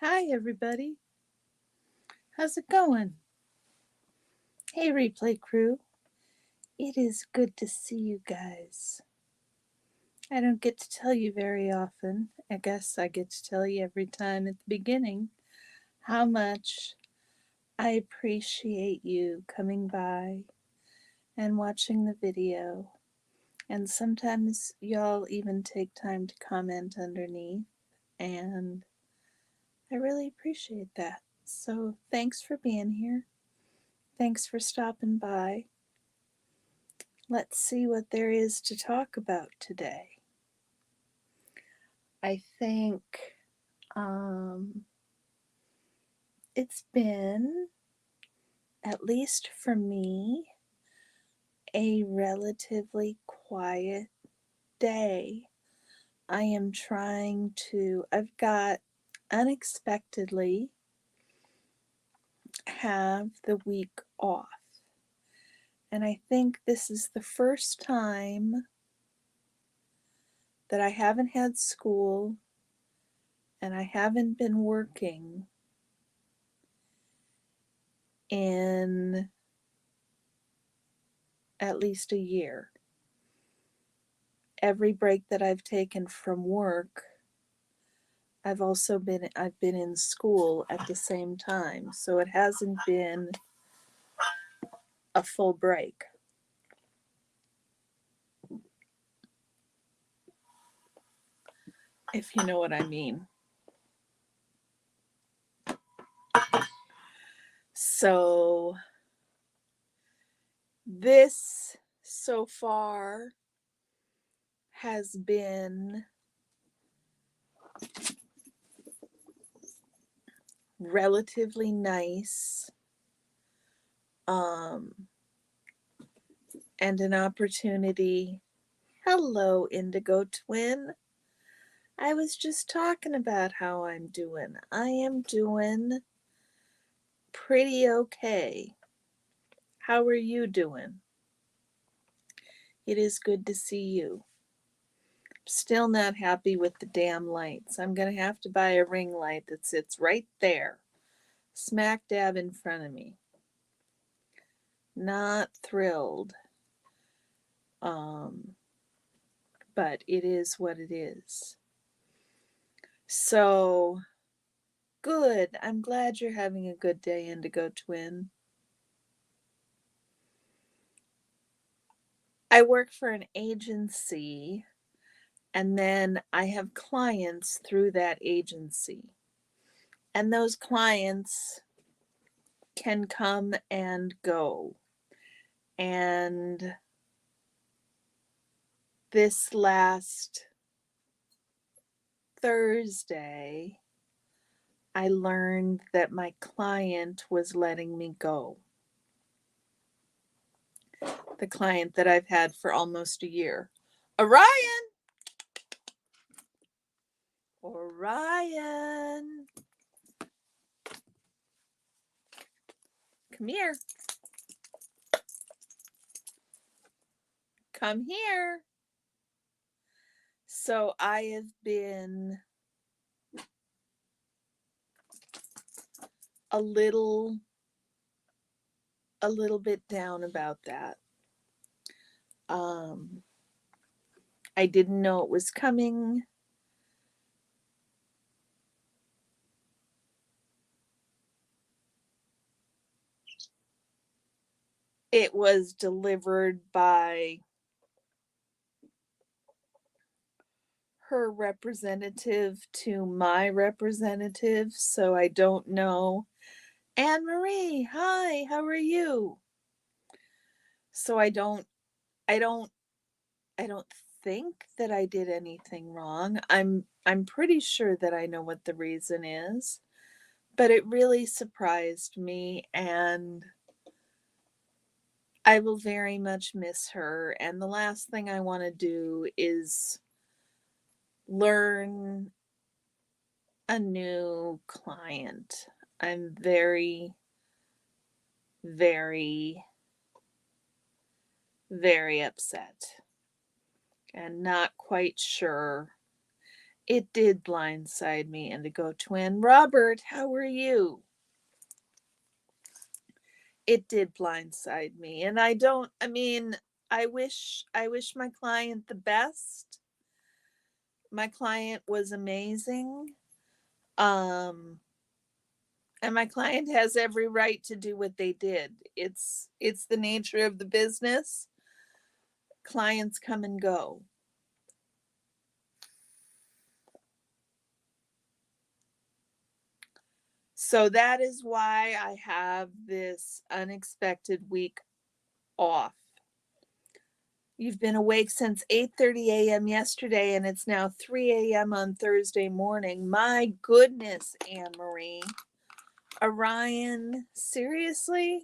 Hi, everybody. How's it going? Hey, replay crew. It is good to see you guys. I don't get to tell you very often. I guess I get to tell you every time at the beginning how much I appreciate you coming by and watching the video. And sometimes y'all even take time to comment underneath, and I really appreciate that. So thanks for being here. Thanks for stopping by. Let's see what there is to talk about today. I think um, it's been, at least for me, a relatively quiet day. I've got unexpectedly have the week off. And I think this is the first time that I haven't had school and I haven't been working in at least a year. Every break that I've taken from work, I've been in school at the same time. So it hasn't been a full break. If you know what I mean. So this so far has been relatively nice, and an opportunity. Hello, Indigo Twin. I was just talking about how I'm doing. I am doing pretty okay. How are you doing? It is good to see you. Still not happy with the damn lights. I'm going to have to buy a ring light that sits right there, smack dab in front of me. Not thrilled. But it is what it is. So, good. I'm glad you're having a good day, Indigo Twin. I work for an agency, and then I have clients through that agency. And those clients can come and go. And this last Thursday, I learned that my client was letting me go. The client that I've had for almost a year. Orion! Orion! Come here. Come here. So I have been a little bit down about that. I didn't know it was coming. It was delivered by her representative to my representative, so I don't know. Anne Marie, hi, how are you? So I don't think that I did anything wrong. I'm pretty sure that I know what the reason is, but it really surprised me, and I will very much miss her. And the last thing I want to do is learn a new client. I'm very, very, very upset and not quite sure It did blindside me, Indigo Twin. Robert, how are you? It did blindside me. And I wish my client the best. My client was amazing. And my client has every right to do what they did. It's the nature of the business. Clients come and go. So that is why I have this unexpected week off. You've been awake since 8:30 a.m. yesterday, and it's now 3 a.m. on Thursday morning. My goodness, Anne Marie. Orion, seriously?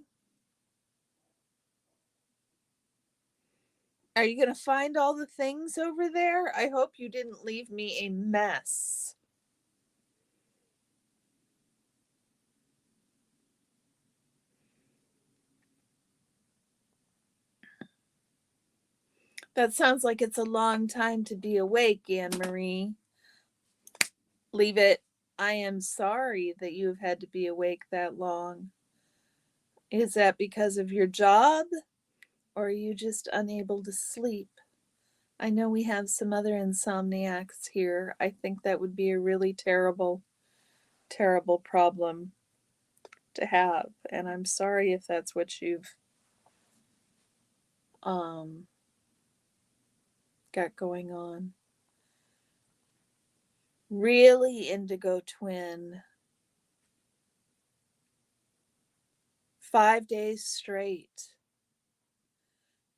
Are you going to find all the things over there? I hope you didn't leave me a mess. That sounds like it's a long time to be awake, Anne Marie. Leave it. I am sorry that you have had to be awake that long. Is that because of your job? Or are you just unable to sleep? I know we have some other insomniacs here. I think that would be a really terrible, terrible problem to have. And I'm sorry if that's what you've got going on. Really, Indigo Twin. 5 days straight.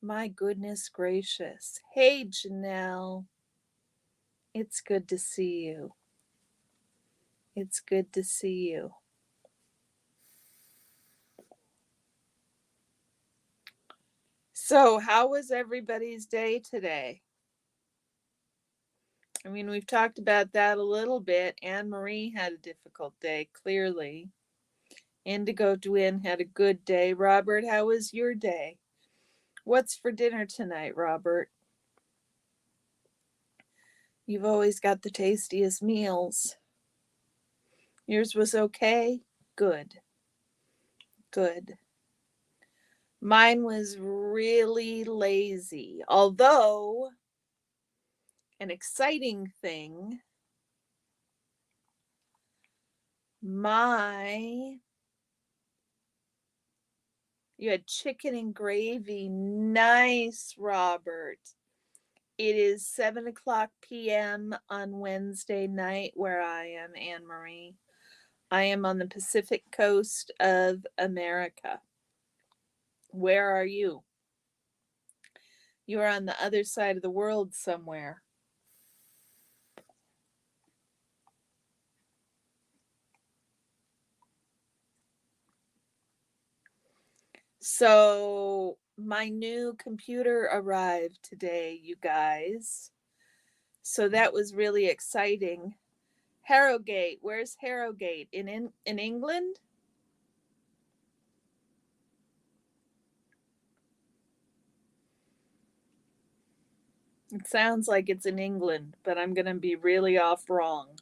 My goodness gracious. Hey, Janelle. It's good to see you. It's good to see you. So, how was everybody's day today? I mean, we've talked about that a little bit. Anne Marie had a difficult day, clearly. Indigo Twin had a good day. Robert, how was your day? What's for dinner tonight, Robert? You've always got the tastiest meals. Yours was okay? Good. Good. Mine was really lazy. Although, an exciting thing, you had chicken and gravy. Nice, Robert. It is 7:00 p.m. on Wednesday night where I am, Anne Marie. I am on the Pacific coast of America. Where are you? You are on the other side of the world somewhere. So, my new computer arrived today, you guys. So that was really exciting. Harrogate, where's Harrogate? In England? It sounds like it's in England, but I'm going to be really off wrong.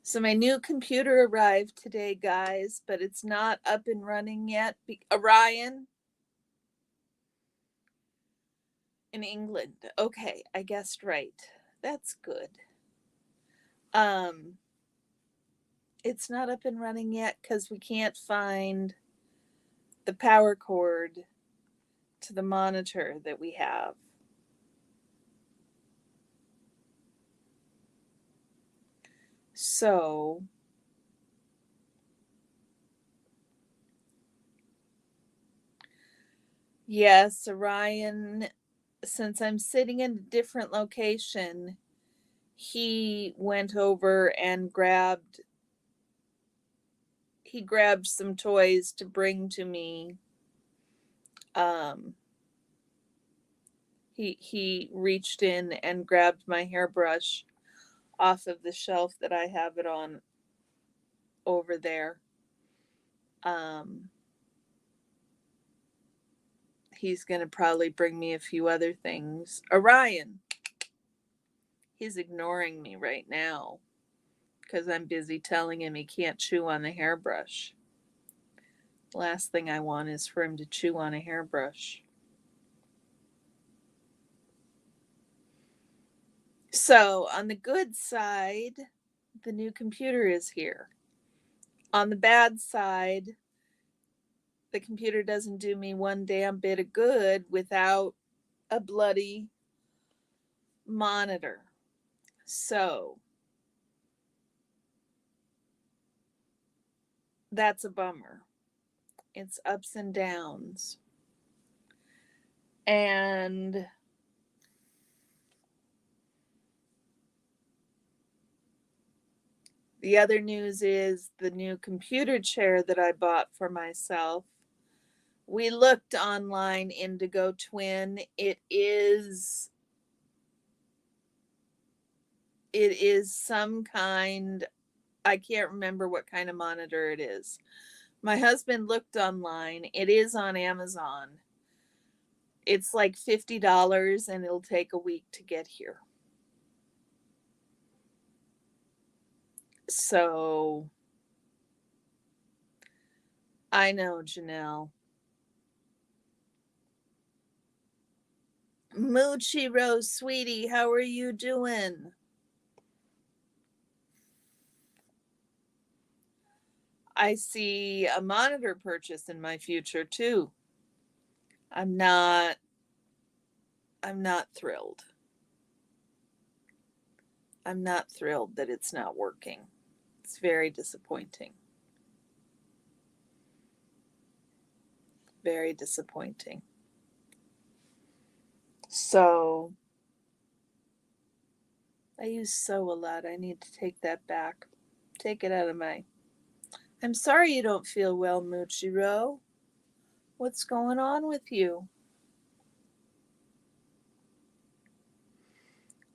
So my new computer arrived today, guys, but it's not up and running yet. Orion? In England. Okay, I guessed right. That's good. It's not up and running yet because we can't find the power cord to the monitor that we have. So yes, Orion, since I'm sitting in a different location, he went over and grabbed some toys to bring to me. He reached in and grabbed my hairbrush off of the shelf that I have it on over there. He's going to probably bring me a few other things. Orion, He's ignoring me right now because I'm busy telling him he can't chew on the hairbrush. Last thing I want is for him to chew on a hairbrush. So, on the good side, the new computer is here. On the bad side, the computer doesn't do me one damn bit of good without a bloody monitor. So, that's a bummer. It's ups and downs. And the other news is the new computer chair that I bought for myself. We looked online, Indigo Twin. It is some kind, I can't remember what kind of monitor it is. My husband looked online. It is on Amazon. It's like $50 and it'll take a week to get here. So I know, Janelle. Moochie Rose, sweetie, how are you doing? I see a monitor purchase in my future too. I'm not thrilled. I'm not thrilled that it's not working. It's very disappointing. Very disappointing. So I use so a lot. I need to take that back. Take it out of my. I'm sorry you don't feel well, Muchiro. What's going on with you?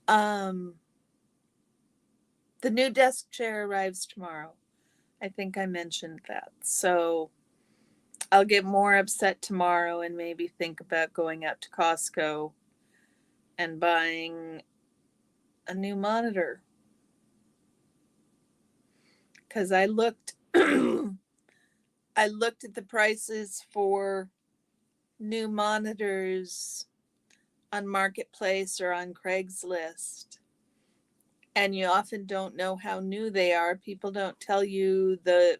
The new desk chair arrives tomorrow. I think I mentioned that. So I'll get more upset tomorrow and maybe think about going out to Costco and buying a new monitor. Because I looked I looked at the prices for new monitors on Marketplace or on Craigslist. And you often don't know how new they are. People don't tell you the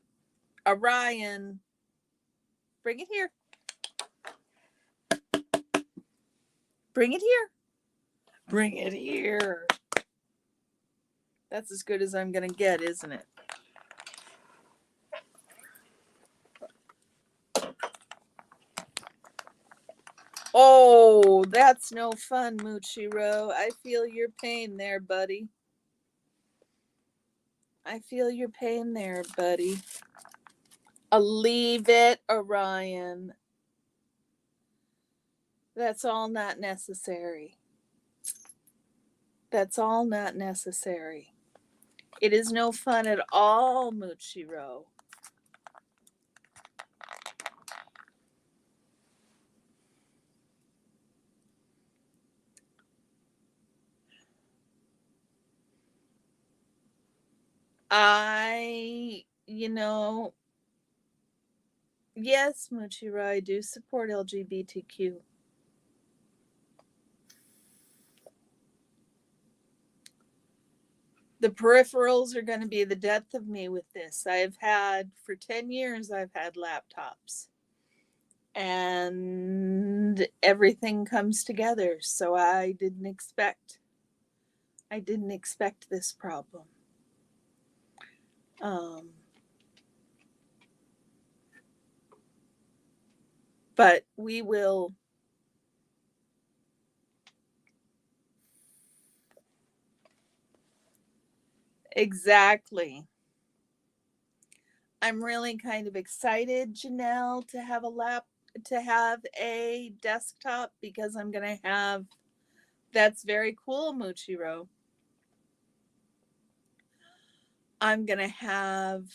Orion. Bring it here. Bring it here. Bring it here. That's as good as I'm going to get, isn't it? Oh, that's no fun, Muchiro. I feel your pain there, buddy. I feel your pain there, buddy. Leave it, Orion. That's all not necessary. That's all not necessary. It is no fun at all, Muchiro. Yes, Muchiro, I do support LGBTQ. The peripherals are going to be the death of me with this. For 10 years, I've had laptops. And everything comes together. So I didn't expect this problem. But we will. Exactly. I'm really kind of excited, Janelle, to have a desktop because I'm going to have. That's very cool, Muchiro. I'm going to have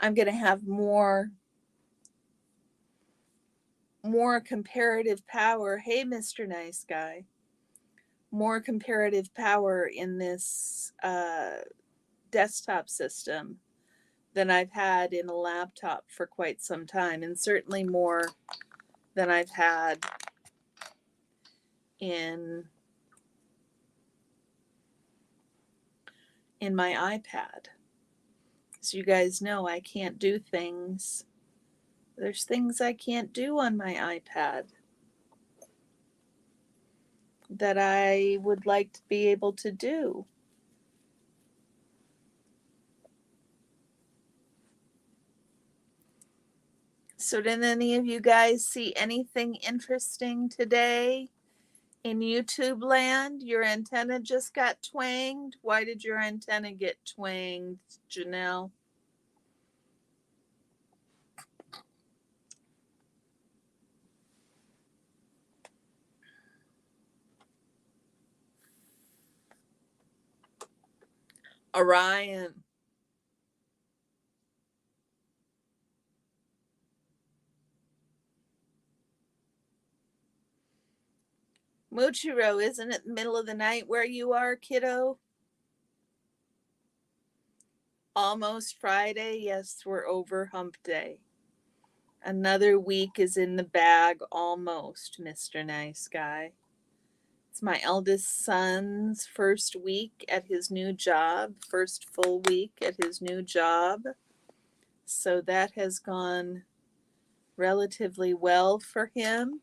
I'm going to have more comparative power. Hey, Mr. Nice Guy. More comparative power in this desktop system than I've had in a laptop for quite some time, and certainly more than I've had in my iPad. So you guys know I can't do things. There's things I can't do on my iPad that I would like to be able to do. So did any of you guys see anything interesting today in YouTube land? Your antenna just got twanged. Why did your antenna get twanged, Janelle? Orion. Muchiro, isn't it the middle of the night where you are, kiddo? Almost Friday. Yes, we're over hump day. Another week is in the bag almost, Mr. Nice Guy. It's my eldest son's first week at his new job, first full week at his new job. So that has gone relatively well for him.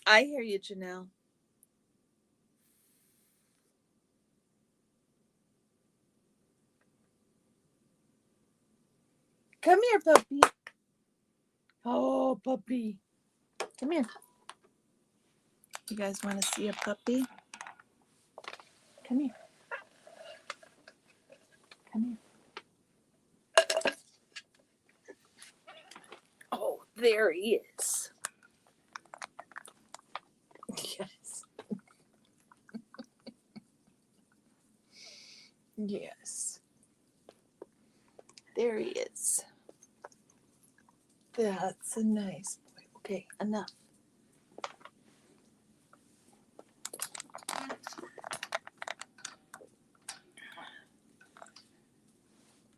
I hear you, Janelle. Come here, puppy. Oh, puppy. Come here. You guys want to see a puppy? Come here. Come here. Oh, there he is. Yes. Yes. There he is. That's a nice boy. Okay, enough.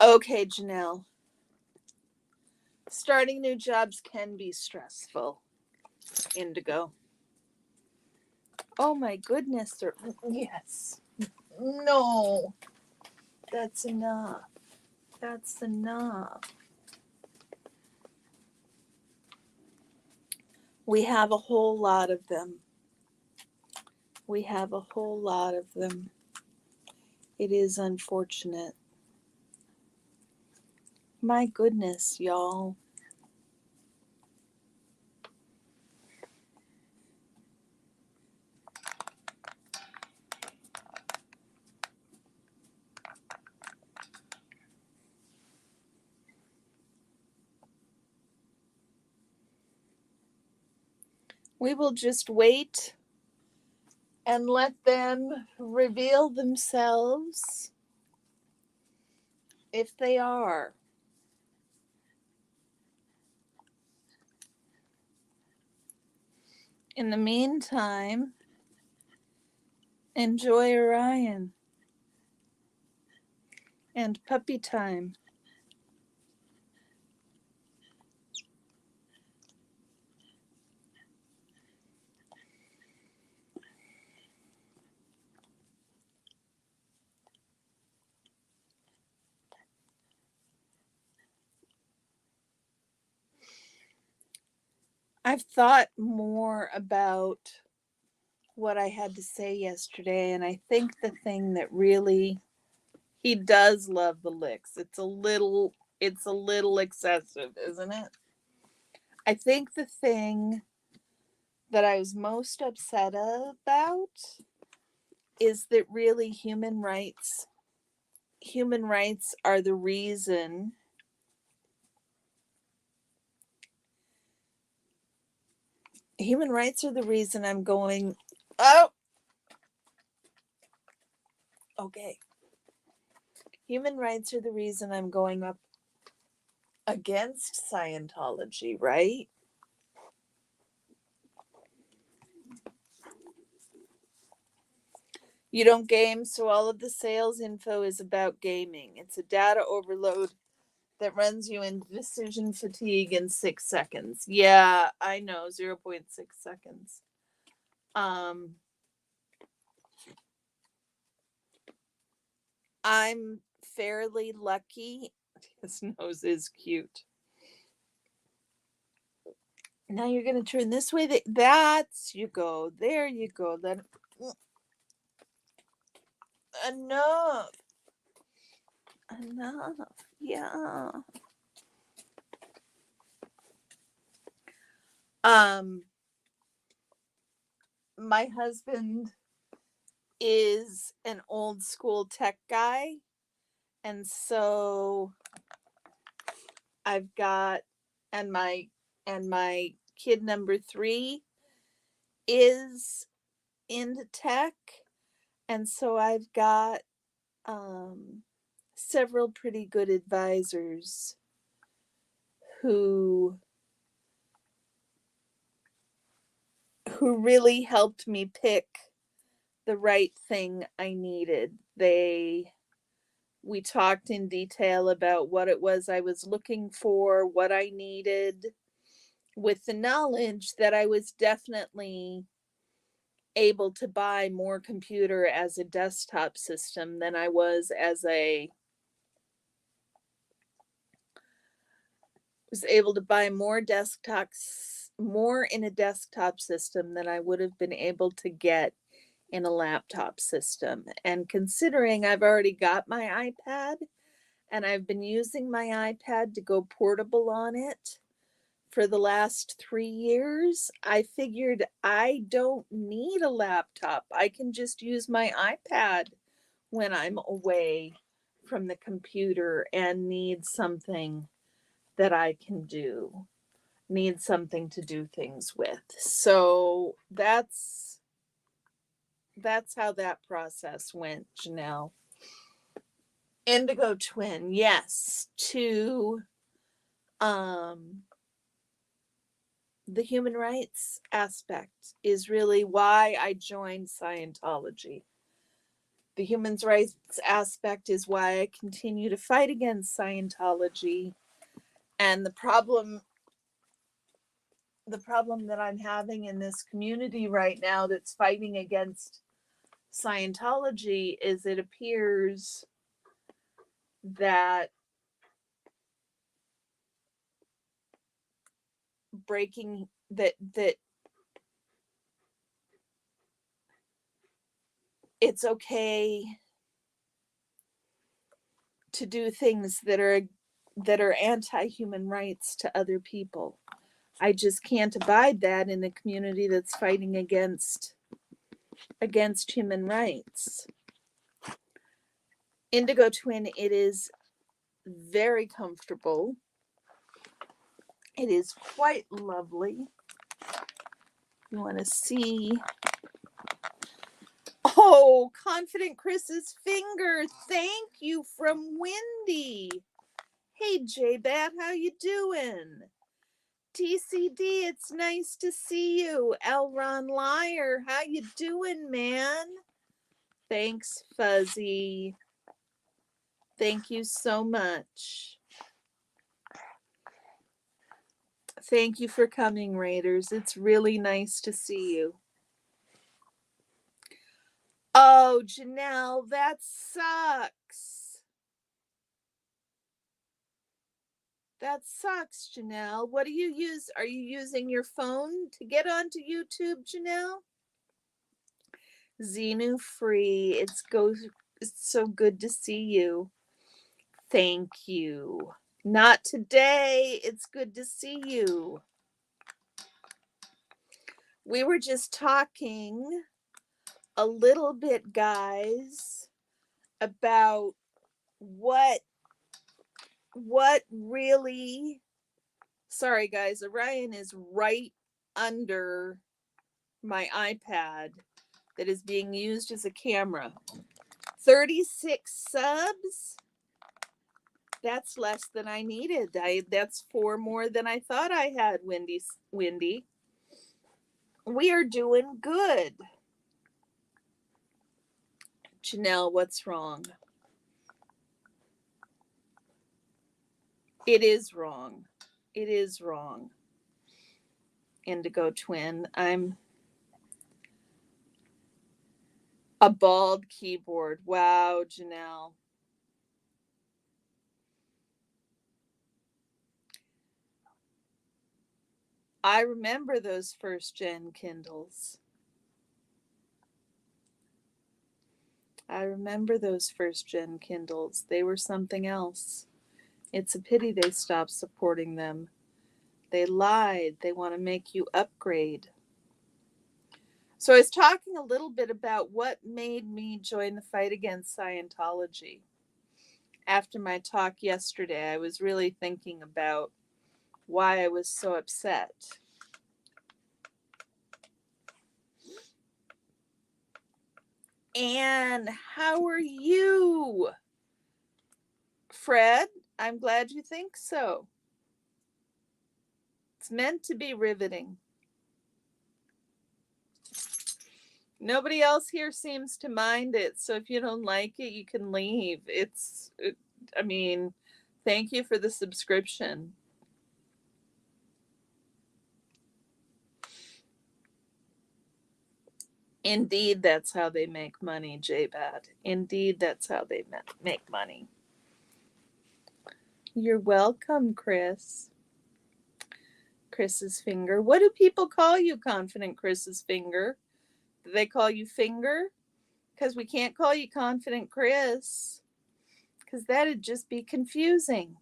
Okay, Janelle. Starting new jobs can be stressful. Indigo. Oh my goodness. Yes. No. That's enough. That's enough. We have a whole lot of them. We have a whole lot of them. It is unfortunate. My goodness, y'all. We will just wait and let them reveal themselves if they are. In the meantime, enjoy Orion and puppy time. I've thought more about what I had to say yesterday, and I think the thing that really, he does love the licks. It's a little excessive, isn't it? I think the thing that I was most upset about is that really human rights are the reason I'm going, oh, Okay. Human rights are the reason I'm going up against Scientology, right? You don't game, so all of the sales info is about gaming. It's a data overload that runs you into decision fatigue in 6 seconds. Yeah, I know, 0.6 seconds. I'm fairly lucky. His nose is cute. Now you're going to turn this way. That's you go. There you go. Then enough. Enough. Yeah. My husband is an old school tech guy, and so I've got and my kid number 3 is into tech, and so I've got several pretty good advisors who really helped me pick the right thing I needed. We talked in detail about what it was I was looking for, what I needed, with the knowledge that I was definitely able to buy more computer as a desktop system than I was able to buy more in a desktop system than I would have been able to get in a laptop system. And considering I've already got my iPad and I've been using my iPad to go portable on it for the last 3 years, I figured I don't need a laptop. I can just use my iPad when I'm away from the computer and need something that I can do, need something to do things with. So that's how that process went, Janelle. Indigo Twin, yes, to the human rights aspect is really why I joined Scientology. The human rights aspect is why I continue to fight against Scientology. And the problem that I'm having in this community right now that's fighting against Scientology is it appears that it's okay to do things that are anti-human rights to other people. I just can't abide that in a community that's fighting against human rights. Indigo Twin, it is very comfortable. It is quite lovely. You want to see? Oh, Confident Chris's finger. Thank you from Wendy. Hey, J-Bat, how you doing? TCD, it's nice to see you. Elron Liar, how you doing, man? Thanks, Fuzzy. Thank you so much. Thank you for coming, Raiders. It's really nice to see you. Oh, Janelle, that sucks. That sucks, Janelle. What do you use? Are you using your phone to get onto YouTube, Janelle? Xenu Free, it's so good to see you. Thank you. Not today. It's good to see you. We were just talking a little bit, guys, about what really. Sorry, guys. Orion is right under my iPad that is being used as a camera. 36 subs. That's less than I needed. That's 4 more than I thought I had, Wendy. We are doing good. Janelle, what's wrong? It is wrong. It is wrong. Indigo Twin. I'm a bald keyboard. Wow, Janelle. I remember those first gen Kindles. I remember those first gen Kindles. They were something else. It's a pity they stopped supporting them. They lied. They want to make you upgrade. So I was talking a little bit about what made me join the fight against Scientology. After my talk yesterday, I was really thinking about why I was so upset. And how are you, Fred? I'm glad you think so. It's meant to be riveting. Nobody else here seems to mind it, so if you don't like it, you can leave. I mean, thank you for the subscription. Indeed, that's how they make money, J-Bad. Indeed, that's how they make money. You're welcome, Chris. Chris's finger. What do people call you, Confident Chris's finger? Do they call you finger? Because we can't call you Confident Chris, because that'd just be confusing.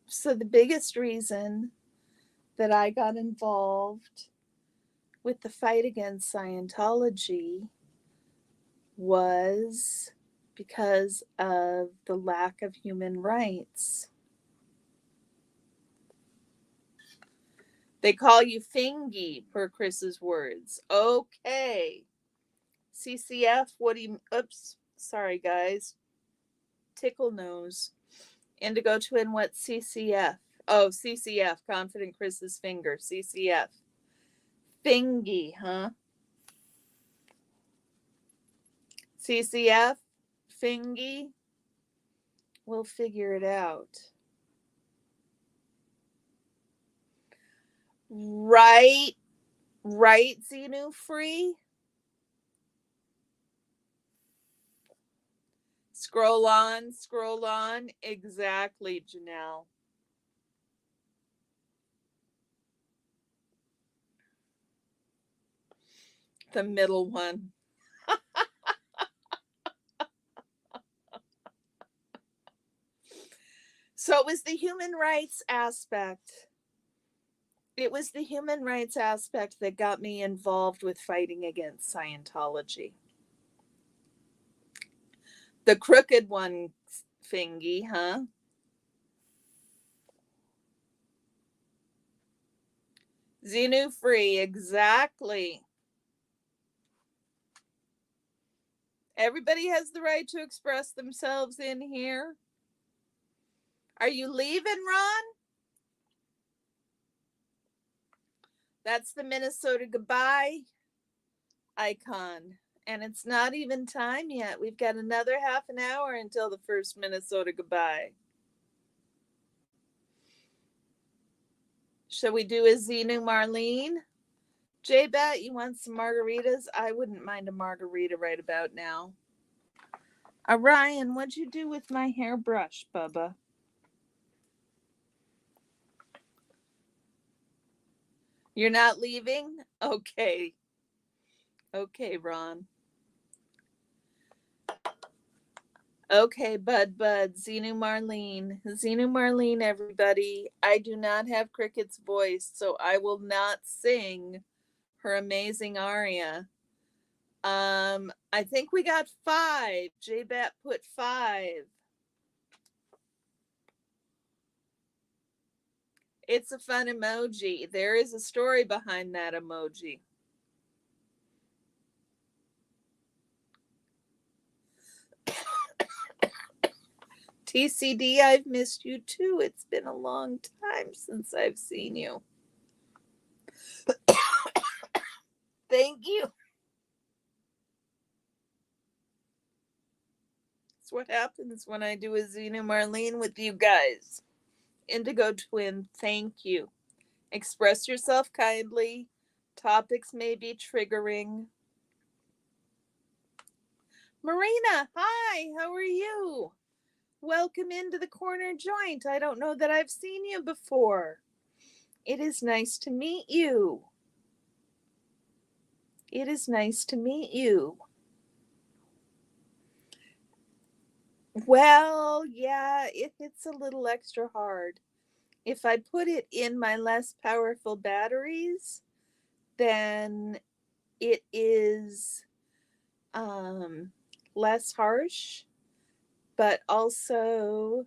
So the biggest reason that I got involved with the fight against Scientology was because of the lack of human rights. They call you Fingy, per Chris's words. Okay. CCF, what do you... Oops, sorry, guys. Tickle nose. Indigo Twin, what's CCF? Oh, CCF, Confident Chris's finger. CCF. Fingy, huh? CCF? Fingy? We'll figure it out. Right, Xenu Free? Scroll on. Exactly, Janelle. The middle one. So it was the human rights aspect. It was the human rights aspect that got me involved with fighting against Scientology. The crooked one, Fingy, huh? Xenu Free, exactly. Everybody has the right to express themselves in here. Are you leaving, Ron? That's the Minnesota goodbye icon. And it's not even time yet. We've got another half an hour until the first Minnesota goodbye. Shall we do a Xenu Marlene? J-Bet, you want some margaritas? I wouldn't mind a margarita right about now. Ryan, what'd you do with my hairbrush, Bubba? You're not leaving? Okay. Okay, Ron. Okay, Bud, Xenu Marlene, everybody. I do not have Cricket's voice, so I will not sing her amazing aria. I think we got 5. J-Bat put 5. It's a fun emoji. There is a story behind that emoji. TCD, I've missed you too. It's been a long time since I've seen you. Thank you. That's what happens when I do a Xenu Marlene with you guys. Indigo Twin, thank you. Express yourself kindly. Topics may be triggering. Marina, hi, how are you? Welcome into the corner joint. I don't know that I've seen you before. It is nice to meet you. It is nice to meet you. Well, yeah, it hits a little extra hard. If I put it in my less powerful batteries, then it is less harsh, but also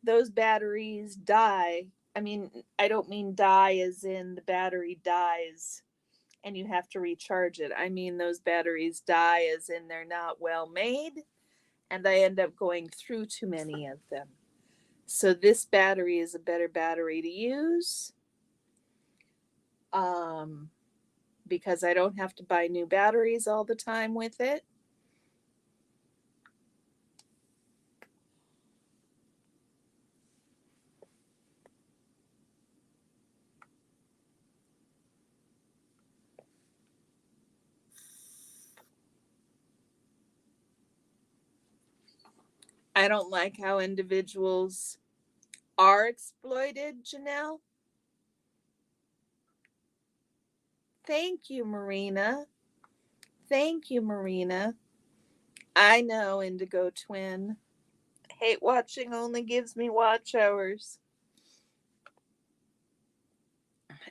those batteries die. I mean, I don't mean die as in the battery dies and you have to recharge it. I mean, those batteries die as in they're not well made and I end up going through too many of them. So this battery is a better battery to use because I don't have to buy new batteries all the time with it. I don't like how individuals are exploited, Janelle. Thank you, Marina. Thank you, Marina. I know, Indigo Twin. Hate watching only gives me watch hours.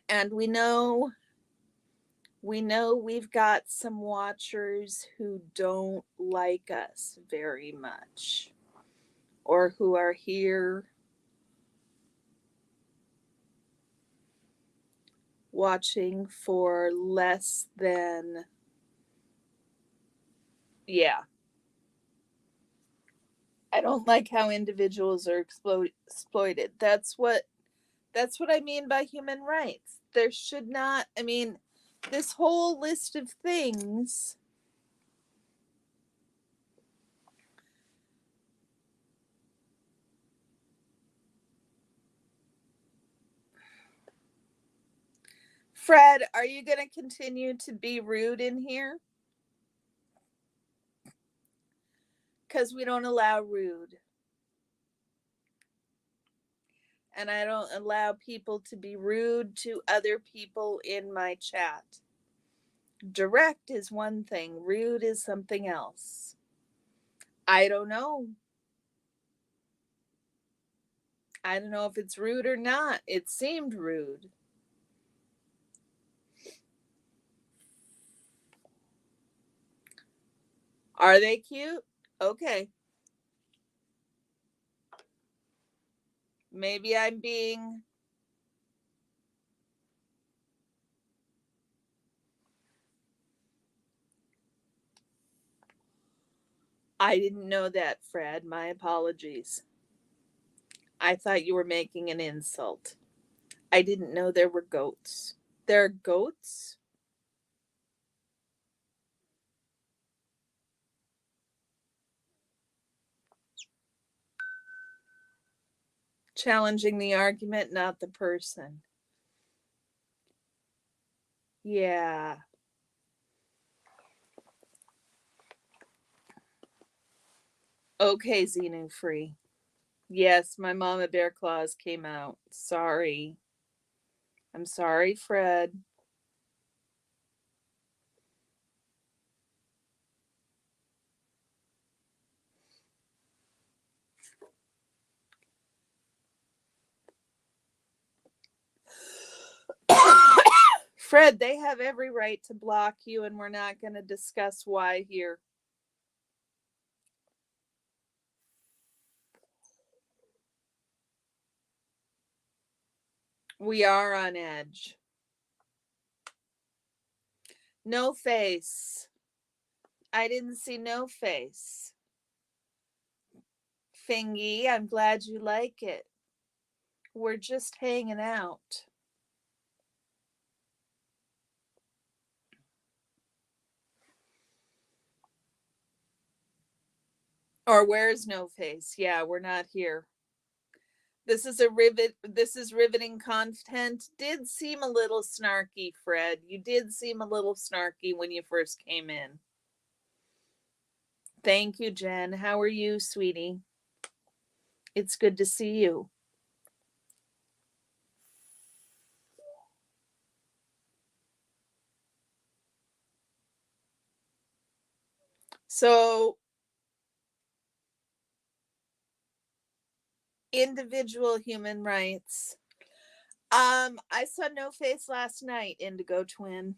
And we know we've got some watchers who don't like us very much or who are here watching for less than, yeah. I don't like how individuals are exploited. That's what I mean by human rights. There should not, I mean, this whole list of things Fred, are you going to continue to be rude in here? Because we don't allow rude. And I don't allow people to be rude to other people in my chat. Direct is one thing, rude is something else. I don't know. I don't know if it's rude or not. It seemed rude. Are they cute? Okay. Maybe I'm being. I didn't know that, Fred. My apologies. I thought you were making an insult. I didn't know there were goats. There are goats? Challenging the argument, not the person. Yeah. Okay, Xenu Free. Yes, my Mama Bear Claws came out. Sorry. I'm sorry, Fred. Fred, they have every right to block you, and we're not going to discuss why here. We are on edge. No face. I didn't see no face. Fingy, I'm glad you like it. We're just hanging out. Or where's no face? Yeah, we're not here. This is riveting content. Did seem a little snarky, Fred. You did seem a little snarky when you first came in. Thank you, Jen. How are you, sweetie? It's good to see you. So, individual human rights. I saw No Face last night, Indigo Twin.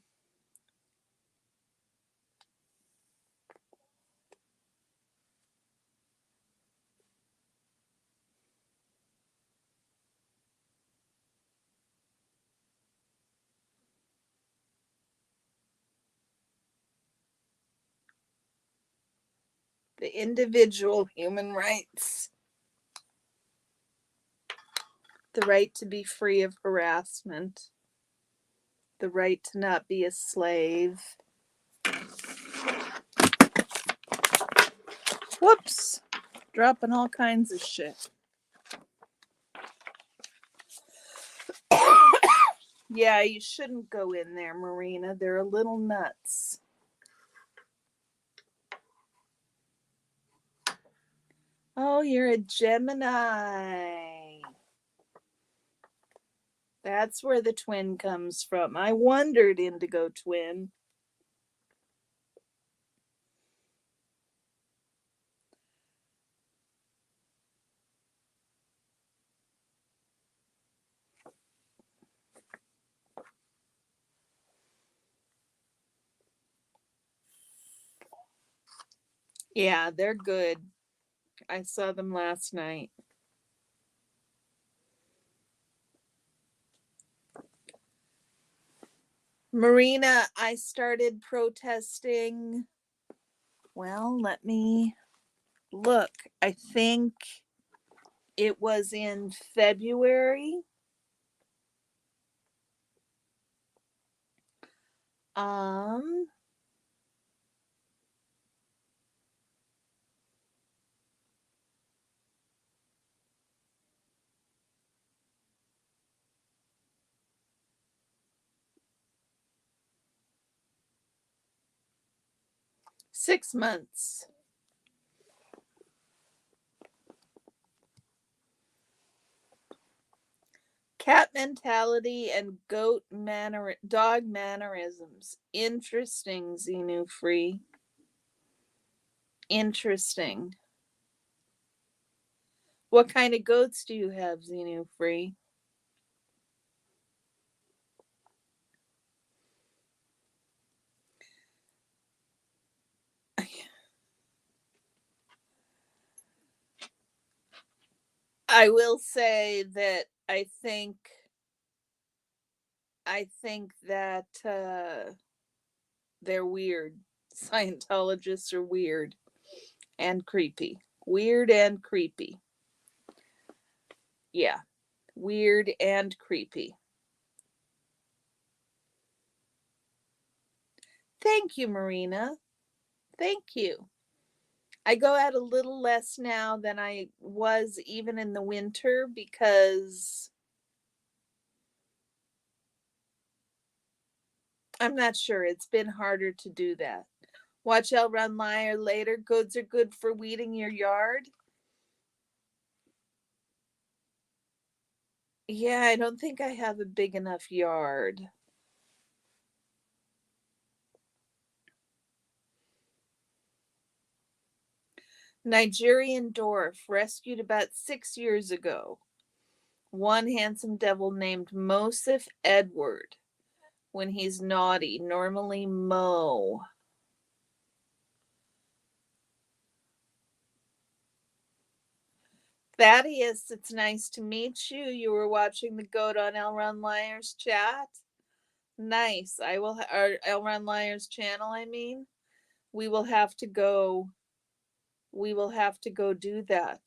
The individual human rights. The right to be free of harassment. The right to not be a slave. Whoops. Dropping all kinds of shit. Yeah, you shouldn't go in there, Marina. They're a little nuts. Oh, you're a Gemini. That's where the twin comes from. I wondered, Indigo Twin. Yeah, they're good. I saw them last night. Marina, I started protesting. Well, let me look. I think it was in February. 6 months. Cat mentality and dog mannerisms. Interesting, Xenu Free. Interesting. What kind of goats do you have, Xenu Free? I will say that I think that they're weird. Scientologists are weird and creepy. Weird and creepy. Yeah. Weird and creepy. Thank you, Marina. Thank you. I go out a little less now than I was even in the winter because I'm not sure. It's been harder to do that. Watch out, run liar later. Goods are good for weeding your yard. Yeah, I don't think I have a big enough yard. Nigerian dwarf rescued about 6 years ago. One handsome devil named Mosif Edward. When he's naughty, normally Mo. Thaddeus, it's nice to meet you. You were watching the Goat on Elron Liars chat. Nice. I will, or Elron Liars channel, I mean. We will have to go. We will have to go do that.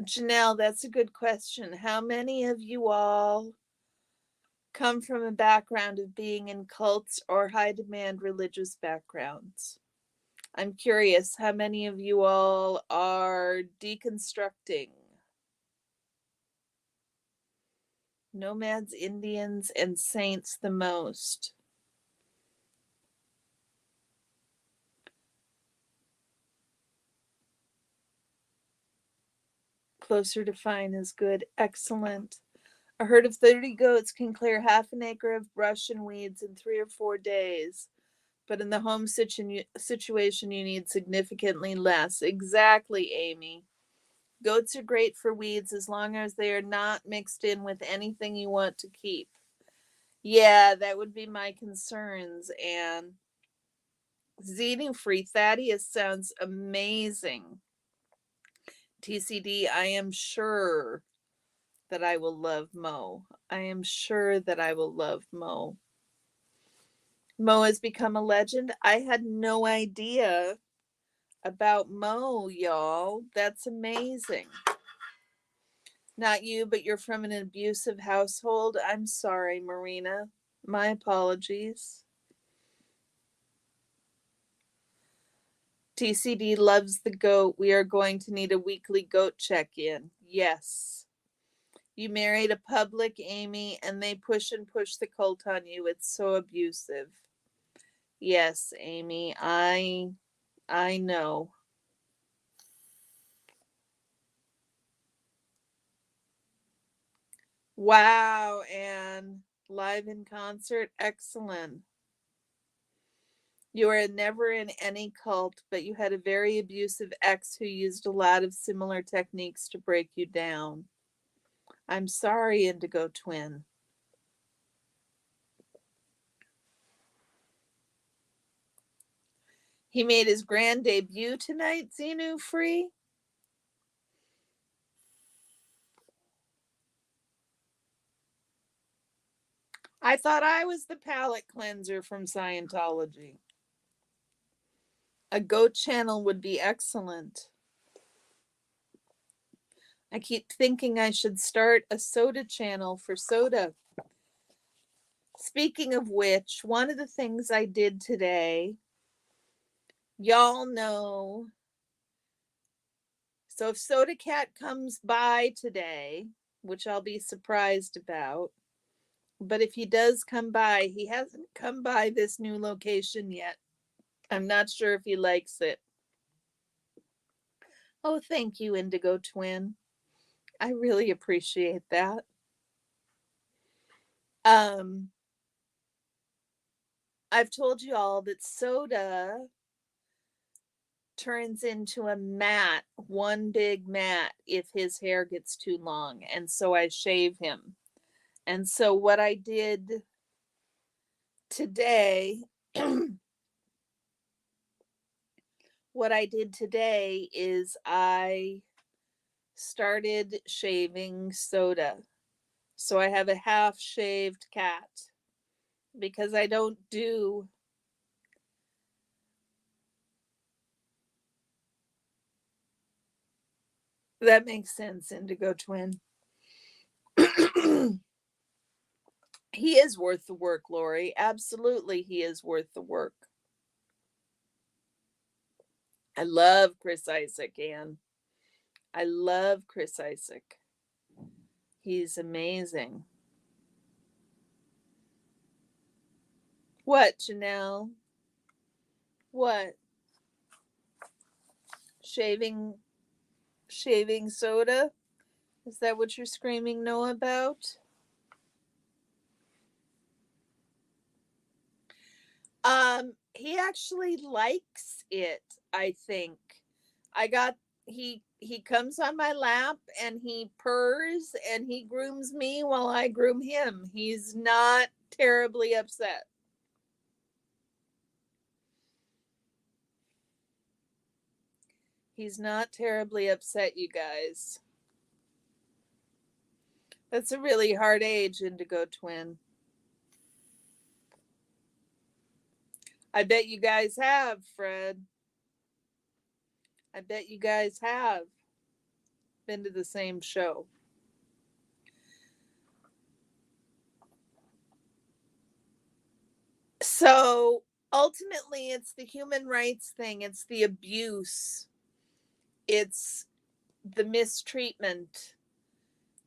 Janelle, that's a good question. How many of you all come from a background of being in cults or high demand religious backgrounds? I'm curious how many of you all are deconstructing. Nomads, Indians, and saints the most. Closer to fine is good. Excellent. A herd of 30 goats can clear half an acre of brush and weeds in 3 or 4 days. But in the home situation, you need significantly less. Exactly, Amy. Goats are great for weeds as long as they are not mixed in with anything you want to keep. Yeah, that would be my concerns. And Zeating Free Thaddeus sounds amazing. TCD, I am sure that I will love Mo. I am sure that I will love Mo. Mo has become a legend. I had no idea about Mo, y'all. That's amazing. Not you, but you're from an abusive household. I'm sorry, Marina. My apologies. TCD loves the goat. We are going to need a weekly goat check-in. Yes. You married a public, Amy, and they push and push the cult on you. It's so abusive. Yes, Amy, I know. Wow, and live in concert, excellent. You were never in any cult, but you had a very abusive ex who used a lot of similar techniques to break you down. I'm sorry, Indigo Twin. He made his grand debut tonight, Xenu Free. I thought I was the palate cleanser from Scientology. A goat channel would be excellent. I keep thinking I should start a soda channel for soda. Speaking of which, one of the things I did today, y'all know. So if Soda Cat comes by today, which I'll be surprised about, but if he does come by, he hasn't come by this new location yet. I'm not sure if he likes it. Oh, thank you, Indigo Twin. I really appreciate that. I've told you all that Soda turns into a mat, one big mat, if his hair gets too long. And so I shave him. And so what I did today, is I started shaving Soda. So I have a half shaved cat because I don't do. That makes sense, Indigo Twin. He is worth the work, Lori. Absolutely, he is worth the work. I love Chris Isaak, Ann. I love Chris Isaak. He's amazing. What, Janelle? What? Shaving Soda? Is that what you're screaming no about? He actually likes it, I think. He comes on my lap and he purrs and he grooms me while I groom him. He's not terribly upset. He's not terribly upset, you guys. That's a really hard age, Indigo Twin. I bet you guys have, Fred. I bet you guys have been to the same show. So ultimately, it's the human rights thing, it's the abuse, it's the mistreatment,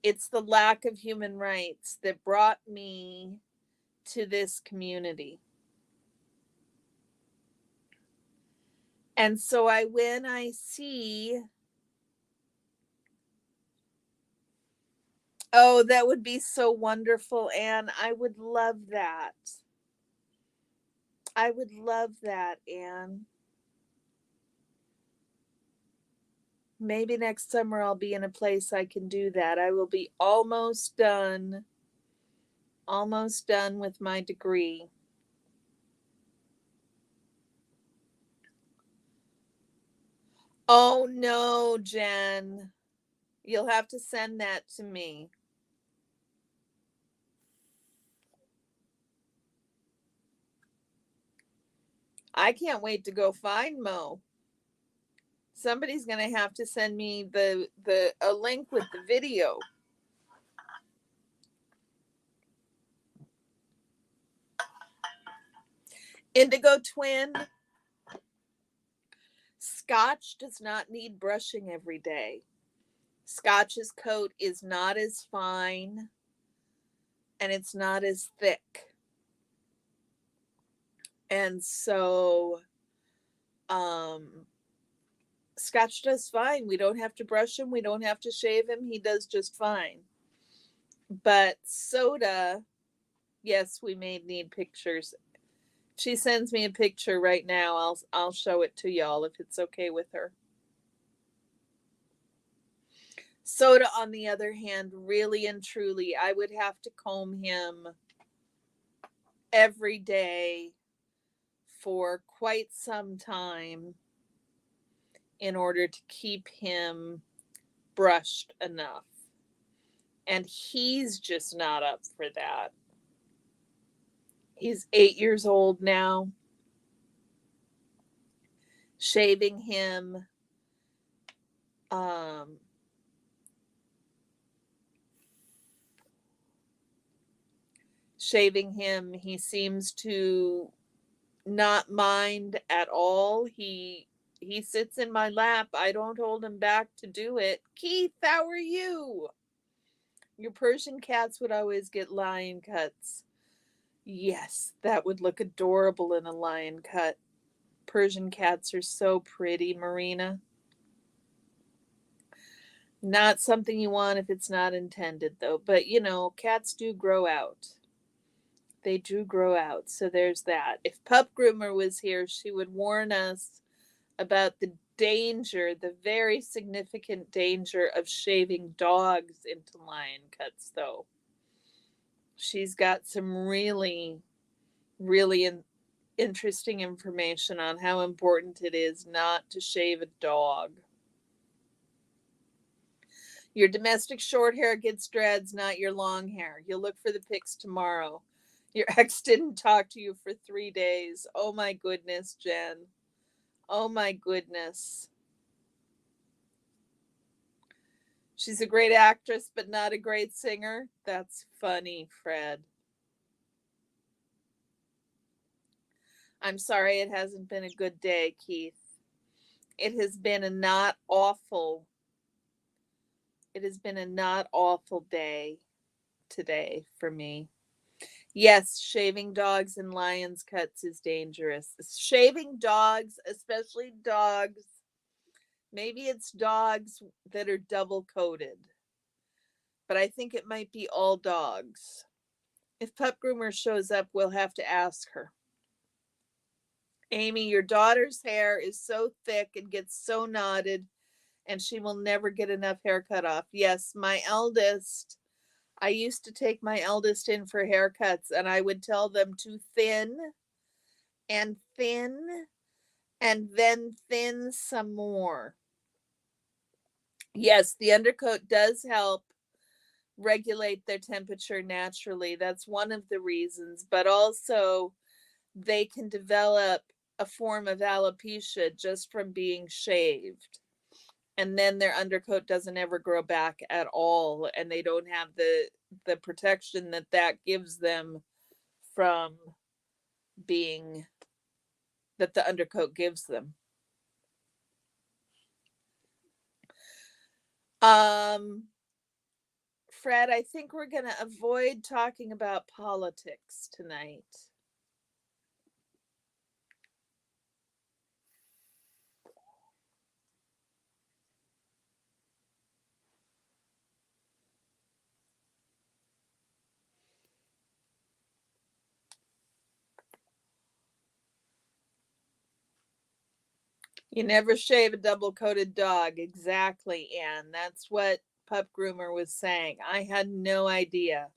it's the lack of human rights that brought me to this community. And so when I see, oh, that would be so wonderful, Anne. I would love that. I would love that, Anne. Maybe next summer I'll be in a place I can do that. I will be almost done with my degree. Oh no, Jen. You'll have to send that to me. I can't wait to go find Mo. Somebody's going to have to send me a link with the video. Indigo Twin, Scotch does not need brushing every day. Scotch's coat is not as fine and it's not as thick. And so Scotch does fine. We don't have to brush him. We don't have to shave him. He does just fine. But Soda, yes, we may need pictures. She sends me a picture right now. I'll show it to y'all if it's okay with her. Soda, on the other hand, really and truly, I would have to comb him every day for quite some time in order to keep him brushed enough. And he's just not up for that. He's 8 years old now. Shaving him, he seems to not mind at all. He sits in my lap. I don't hold him back to do it. Keith, how are you? Your Persian cats would always get lion cuts. Yes, that would look adorable in a lion cut. Persian cats are so pretty, Marina. Not something you want if it's not intended, though. But, you know, cats do grow out. They do grow out. So there's that. If Pup Groomer was here, she would warn us about the danger, the very significant danger of shaving dogs into lion cuts, though. She's got some really, really interesting information on how important it is not to shave a dog. Your domestic short hair gets dreads, not your long hair. You'll look for the pics tomorrow. Your ex didn't talk to you for 3 days. Oh my goodness, Jen. Oh my goodness. She's a great actress, but not a great singer. That's funny, Fred. I'm sorry it hasn't been a good day, Keith. It has been a not awful day today for me. Yes, shaving dogs and lions cuts is dangerous. Shaving dogs, especially dogs, maybe it's dogs that are double coated, but I think it might be all dogs. If Pup Groomer shows up, we'll have to ask her. Amy, your daughter's hair is so thick and gets so knotted, and she will never get enough hair cut off. Yes, my eldest, I used to take my eldest in for haircuts, and I would tell them to thin and thin and then thin some more. Yes, the undercoat does help regulate their temperature naturally. That's one of the reasons, but also they can develop a form of alopecia just from being shaved. And then their undercoat doesn't ever grow back at all, and they don't have the protection that that gives them from being that the undercoat gives them. Fred, I think we're going to avoid talking about politics tonight. You never shave a double coated dog. Exactly, Anne. That's what Pup Groomer was saying. I had no idea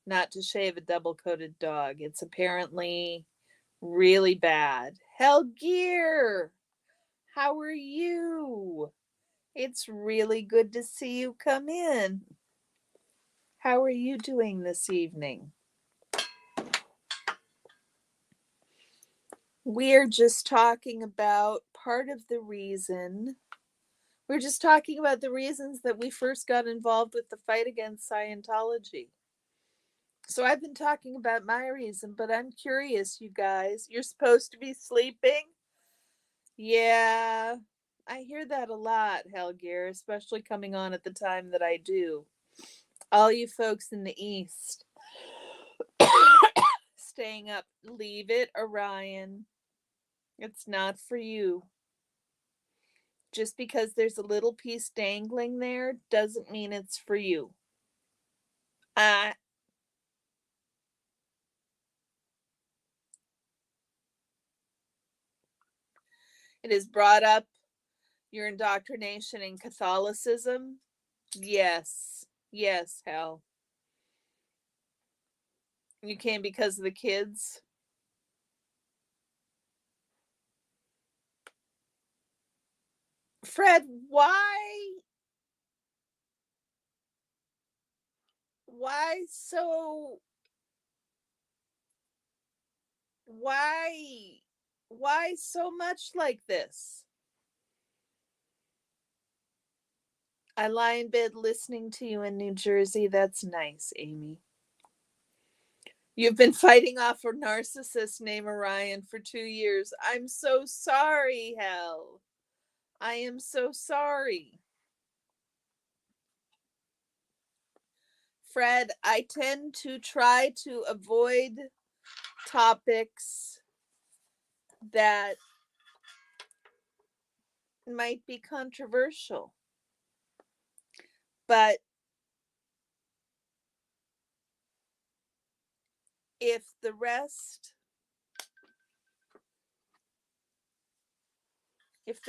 not to shave a double coated dog. It's apparently really bad. Hell Gear, how are you? It's really good to see you come in. How are you doing this evening? We're just talking about part of the reason. We're just talking about the reasons that we first got involved with the fight against Scientology. So I've been talking about my reason, but I'm curious, you guys. You're supposed to be sleeping? Yeah, I hear that a lot, Helgear, especially coming on at the time that I do. All you folks in the East staying up, leave it, Orion. It's not for you. Just because there's a little piece dangling there doesn't mean it's for you. Uh, it is brought up your indoctrination in Catholicism. Yes. Yes, Hal. You came because of the kids. Fred, why so why why so much like this? I lie in bed listening to you in New Jersey. That's nice, Amy. You've been fighting off a narcissist named Orion for 2 years. I'm so sorry, Hell. I am so sorry. Fred, I tend to try to avoid topics that might be controversial. But if the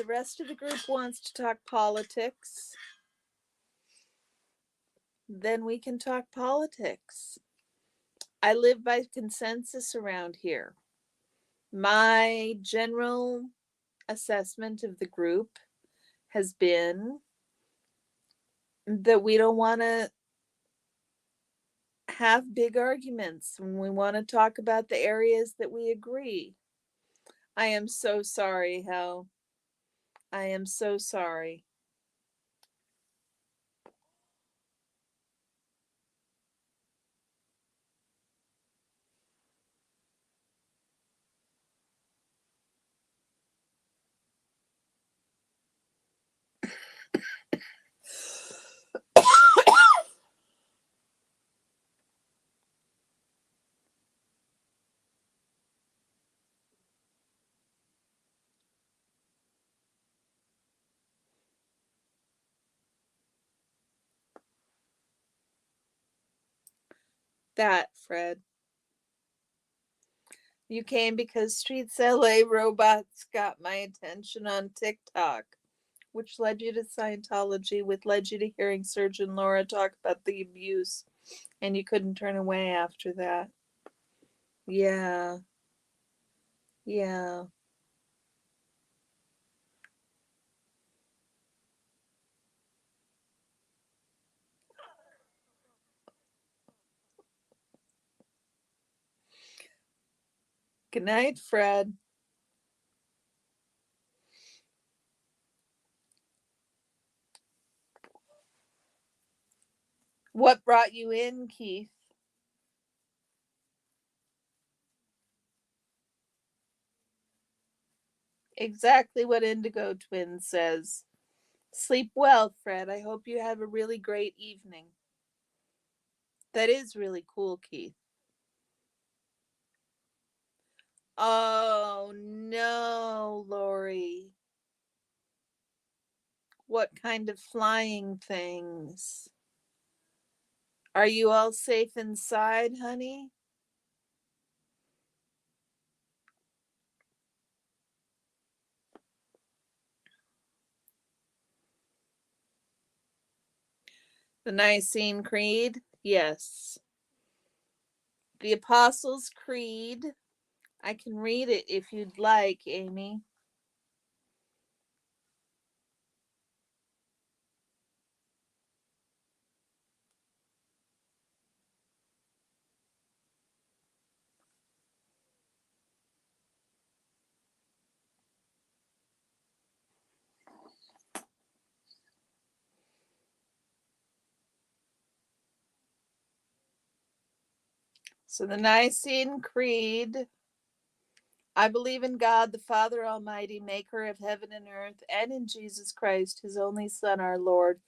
rest of the group wants to talk politics, then we can talk politics. I live by consensus around here. My general assessment of the group has been that we don't want to have big arguments when we want to talk about the areas that we agree. I am so sorry, Hal. I am so sorry. That, Fred. You came because Streets LA Robots got my attention on TikTok, which led you to Scientology, which led you to hearing Surgeon Laura talk about the abuse, and you couldn't turn away after that. Yeah. Yeah. Good night, Fred. What brought you in, Keith? Exactly what Indigo Twin says. Sleep well, Fred. I hope you have a really great evening. That is really cool, Keith. Oh, no, Lori. What kind of flying things? Are you all safe inside, honey? The Nicene Creed? Yes. The Apostles' Creed. I can read it if you'd like, Amy. So, the Nicene Creed. I believe in God, the Father Almighty, maker of heaven and earth, and in Jesus Christ, his only Son, our Lord,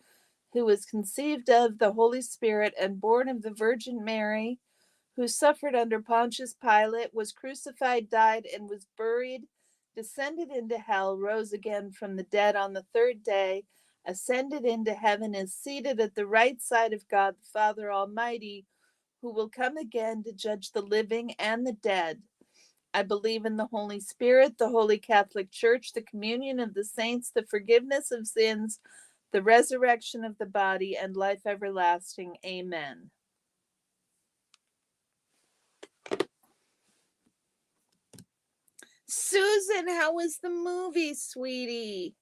who was conceived of the Holy Spirit and born of the Virgin Mary, who suffered under Pontius Pilate, was crucified, died, and was buried, descended into hell, rose again from the dead on the third day, ascended into heaven, is seated at the right side of God, the Father Almighty, who will come again to judge the living and the dead. I believe in the Holy Spirit, the Holy Catholic Church, the communion of the saints, the forgiveness of sins, the resurrection of the body, and life everlasting. Amen. Susan, how was the movie, sweetie?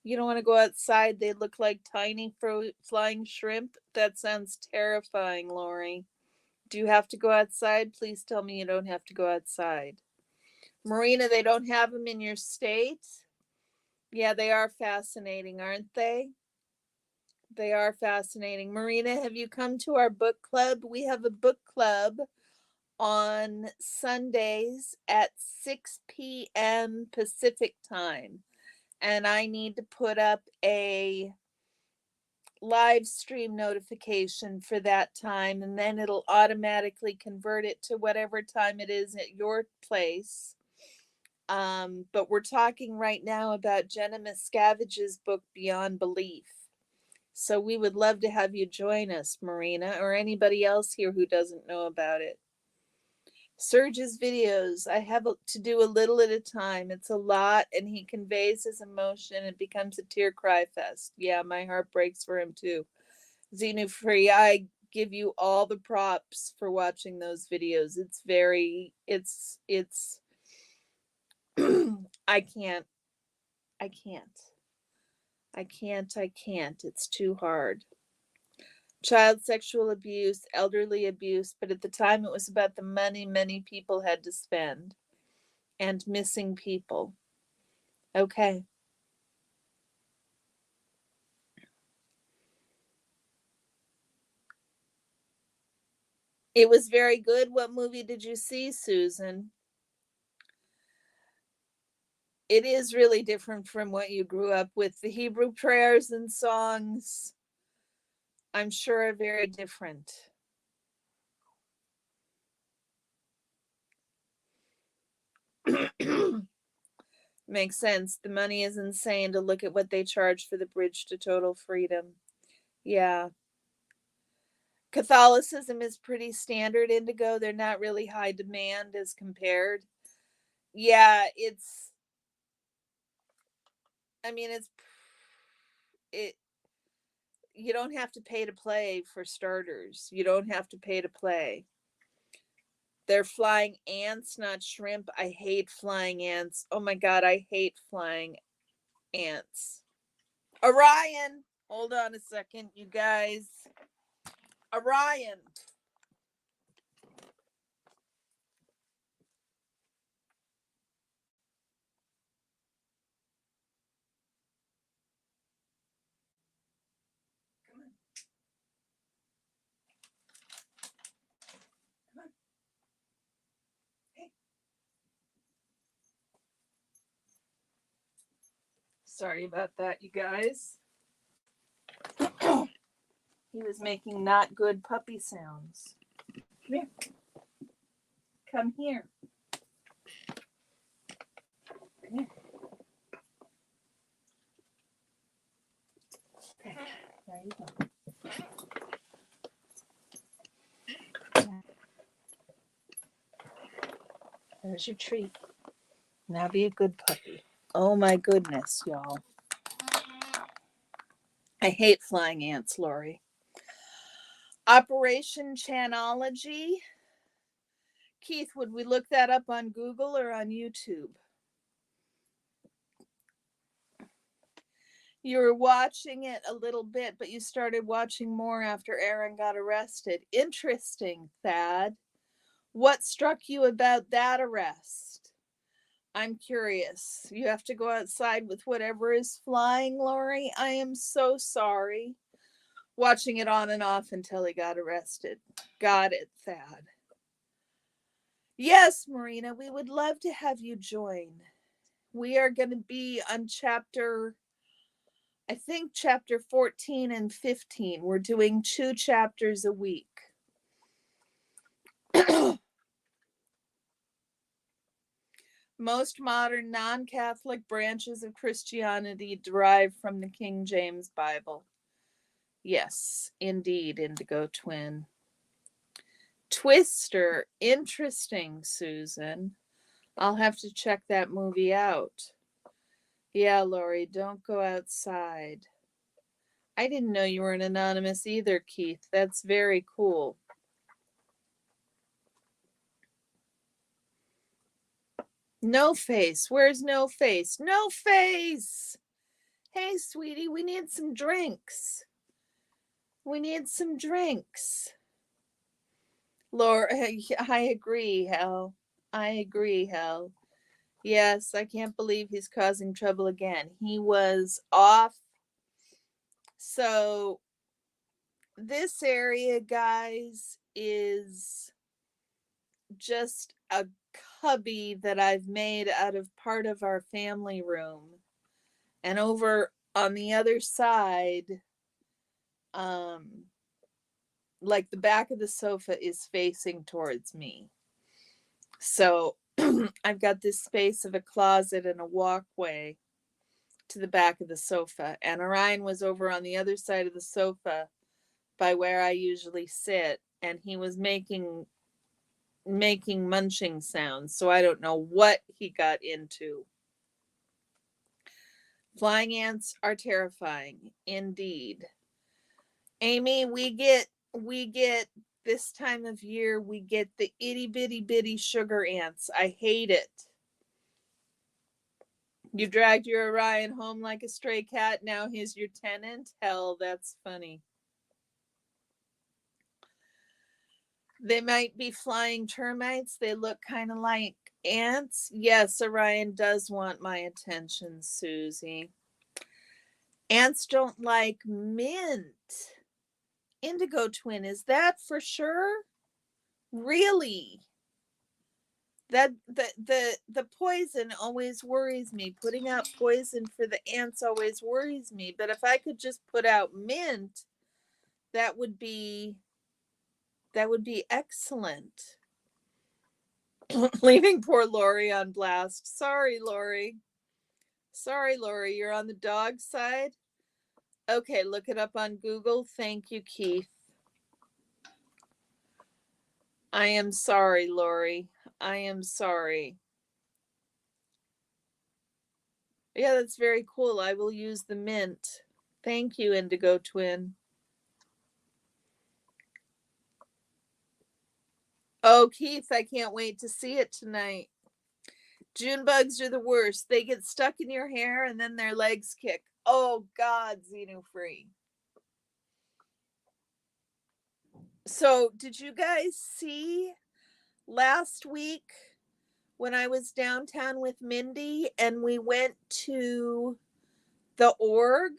You don't want to go outside. They look like tiny flying shrimp. That sounds terrifying, Lori. Do you have to go outside? Please tell me you don't have to go outside. Marina, they don't have them in your state? Yeah, they are fascinating, aren't they? They are fascinating. Marina, have you come to our book club? We have a book club on Sundays at 6 p.m. Pacific time. And I need to put up a live stream notification for that time, and then it'll automatically convert it to whatever time it is at your place. But we're talking right now about Jenna Miscavige's book Beyond Belief. So we would love to have you join us, Marina, or anybody else here who doesn't know about it. Serge's videos, I have to do a little at a time. It's a lot, and he conveys his emotion. It becomes a tear cry fest. Yeah, my heart breaks for him too. Xenu Free, I give you all the props for watching those videos. It's very, it's, I can't, I can't, I can't. It's too hard. Child sexual abuse, elderly abuse, but at the time it was about the money many people had to spend and missing people. Okay. It was very good. What movie did you see, Susan? It is really different from what you grew up with. The Hebrew prayers and songs, I'm sure, are very different. Makes sense. The money is insane to look at what they charge for the bridge to total freedom. Yeah. Catholicism is pretty standard, Indigo. They're not really high demand as compared. Yeah, I mean, it, you don't have to pay to play for starters. You don't have to pay to play. They're flying ants, not shrimp. I hate flying ants. Oh my God, I hate flying ants. Orion, hold on a second, you guys. Orion. Sorry about that, you guys. He was making not good puppy sounds. Come here. Come here. Come here. Okay, there you go. There's your treat. Now be a good puppy. Oh my goodness, y'all. I hate flying ants, Lori. Operation Chanology. Keith, would we look that up on Google or on YouTube? You were watching it a little bit, but you started watching more after Aaron got arrested. Interesting, Thad. What struck you about that arrest? I'm curious. You have to go outside with whatever is flying, Lori. I am so sorry. Watching it on and off until he got arrested. Got it, Thad. Yes, Marina, we would love to have you join. We are going to be on chapter 14 and 15. We're doing 2 chapters a week. Most modern non-Catholic branches of Christianity derive from the King James Bible. Yes, indeed, Indigo Twin. Twister, interesting, Susan. I'll have to check that movie out. Yeah, Lori, don't go outside. I didn't know you were an anonymous either, Keith. That's very cool. No Face. Where's No Face? No Face! Hey, sweetie, we need some drinks. We need some drinks. Laura, I agree, Hal. I agree, Hal. Yes, I can't believe he's causing trouble again. He was off. So, this area, guys, is just a cubby that I've made out of part of our family room. And over on the other side, like the back of the sofa is facing towards me. So I've got this space of a closet and a walkway to the back of the sofa. And Orion was over on the other side of the sofa by where I usually sit. And he was making munching sounds. So I don't know what he got into. Flying ants are terrifying, indeed. Amy, we get this time of year, we get the itty bitty sugar ants. I hate it. You dragged your Orion home like a stray cat. Now he's your tenant. Hell, that's funny. They might be flying termites. They look kind of like ants. Yes, Orion does want my attention, Susie. Ants don't like mint. Indigo Twin, is that for sure? Really? That the poison always worries me. Putting out poison for the ants always worries me. But if I could just put out mint, that would be excellent. Leaving poor Lori on blast. Sorry, Lori. Sorry, Lori. You're on the dog side? Okay, look it up on Google. Thank you, Keith. I am sorry, Lori. I am sorry. Yeah, that's very cool. I will use the mint. Thank you, Indigo Twin. Oh, Keith, I can't wait to see it tonight. June bugs are the worst. They get stuck in your hair and then their legs kick. Oh, God, Xenofree. So, did you guys see last week when I was downtown with Mindy and we went to the org?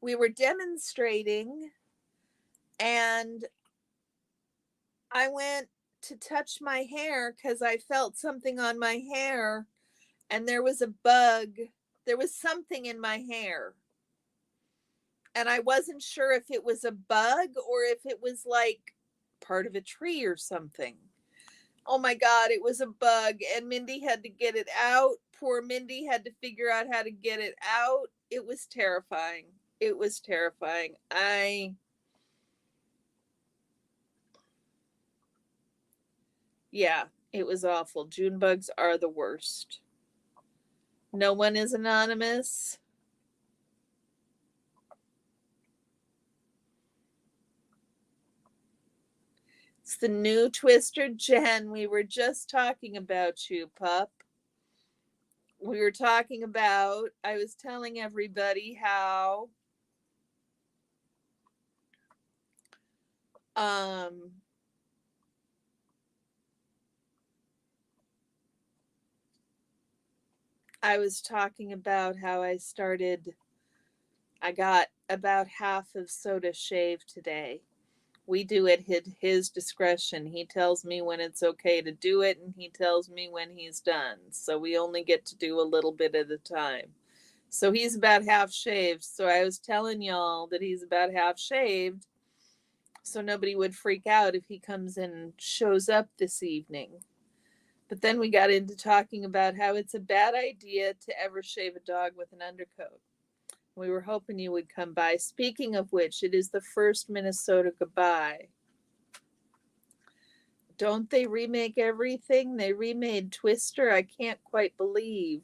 We were demonstrating and I went to touch my hair because I felt something on my hair and there was a bug. There was something in my hair. And I wasn't sure if it was a bug or if it was like part of a tree or something. Oh my God, it was a bug, and Mindy had to get it out. Poor Mindy had to figure out how to get it out. It was terrifying. It was terrifying. Yeah, it was awful. June bugs are the worst. No one is anonymous. It's the new Twister Jen. We were just talking about you, pup. We were talking about, I was telling everybody how um I was talking about how I got about half of soda shaved today. We do it at his discretion. He tells me when it's okay to do it, and he tells me when he's done. So we only get to do a little bit at a time. So he's about half shaved. So I was telling y'all that he's about half shaved so nobody would freak out if he comes and shows up this evening. But then we got into talking about how it's a bad idea to ever shave a dog with an undercoat. We were hoping you would come by. Speaking of which, it is the first Minnesota goodbye. Don't they remake everything? They remade Twister. I can't quite believe.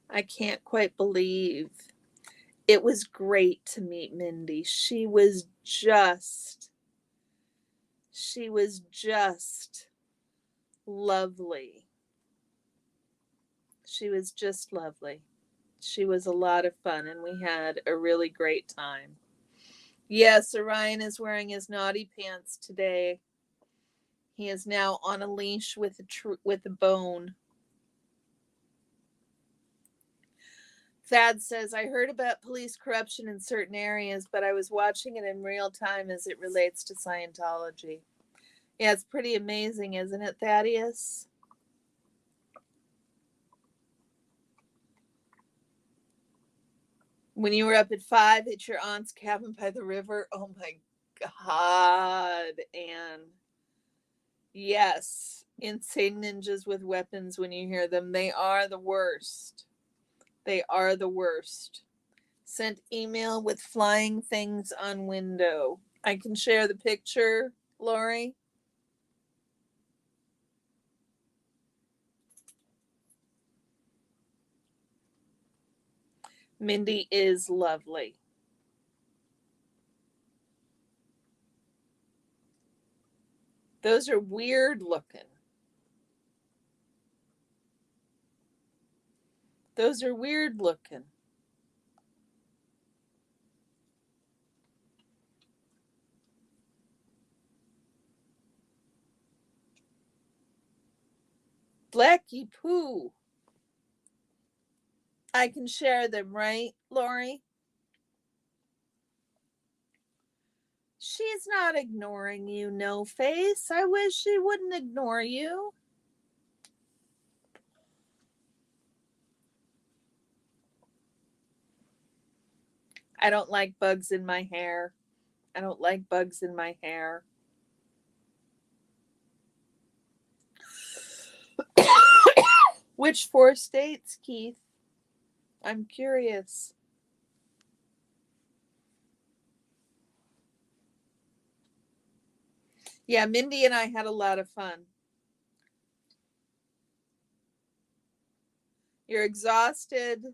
I can't quite believe. It was great to meet Mindy. She was just lovely. She was just lovely. She was a lot of fun, and we had a really great time. Yes, Orion is wearing his naughty pants today. He is now on a leash with a bone. Thad says, I heard about police corruption in certain areas, but I was watching it in real time as it relates to Scientology. Yeah, it's pretty amazing, isn't it, Thaddeus? When you were up at 5 at your aunt's cabin by the river, oh my God, Anne. Yes, insane ninjas with weapons when you hear them. They are the worst. They are the worst. Sent email with flying things on window. I can share the picture, Lori. Mindy is lovely. Those are weird looking. Those are weird looking. Blackie Pooh. I can share them, right, Lori? She's not ignoring you, no face. I wish she wouldn't ignore you. I don't like bugs in my hair. I don't like bugs in my hair. Which 4 states, Keith? I'm curious. Yeah, Mindy and I had a lot of fun. You're exhausted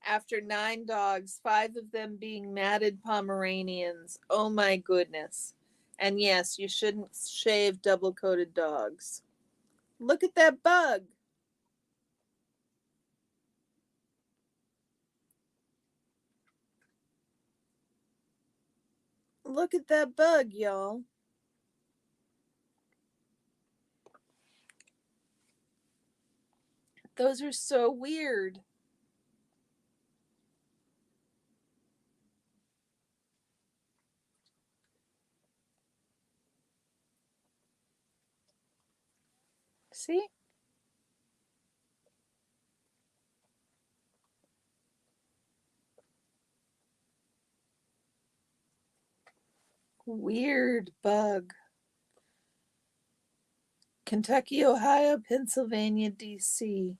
after 9 dogs, 5 of them being matted Pomeranians. Oh my goodness. And yes, you shouldn't shave double coated dogs. Look at that bug. Look at that bug, y'all. Those are so weird. See? Weird bug. Kentucky, Ohio, Pennsylvania, D.C.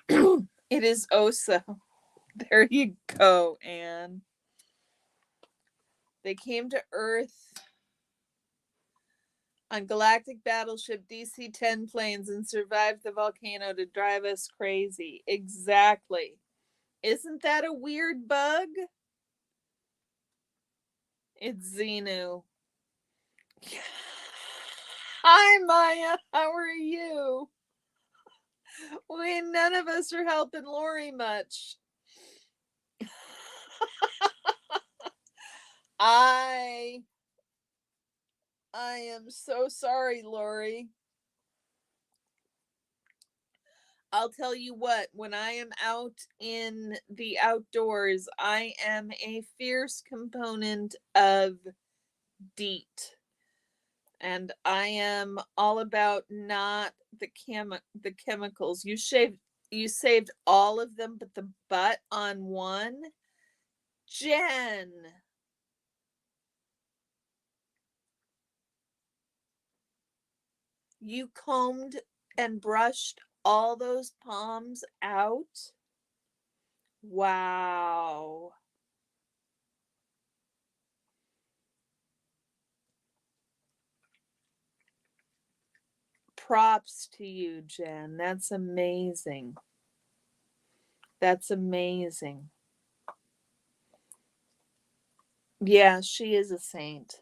It is Osa. There you go, Anne. They came to Earth on galactic battleship DC-10 planes and survived the volcano to drive us crazy. Exactly. Isn't that a weird bug? It's Xenu. Hi, Maya. How are you? None of us are helping Lori much. I am so sorry, Lori. I'll tell you what, when I am out in the outdoors, I am a fierce component of DEET. And I am all about not the chemicals. You saved all of them but the butt on one. Jen. You combed and brushed all those palms out? Wow. Props to you, Jen. That's amazing. That's amazing. Yeah, she is a saint.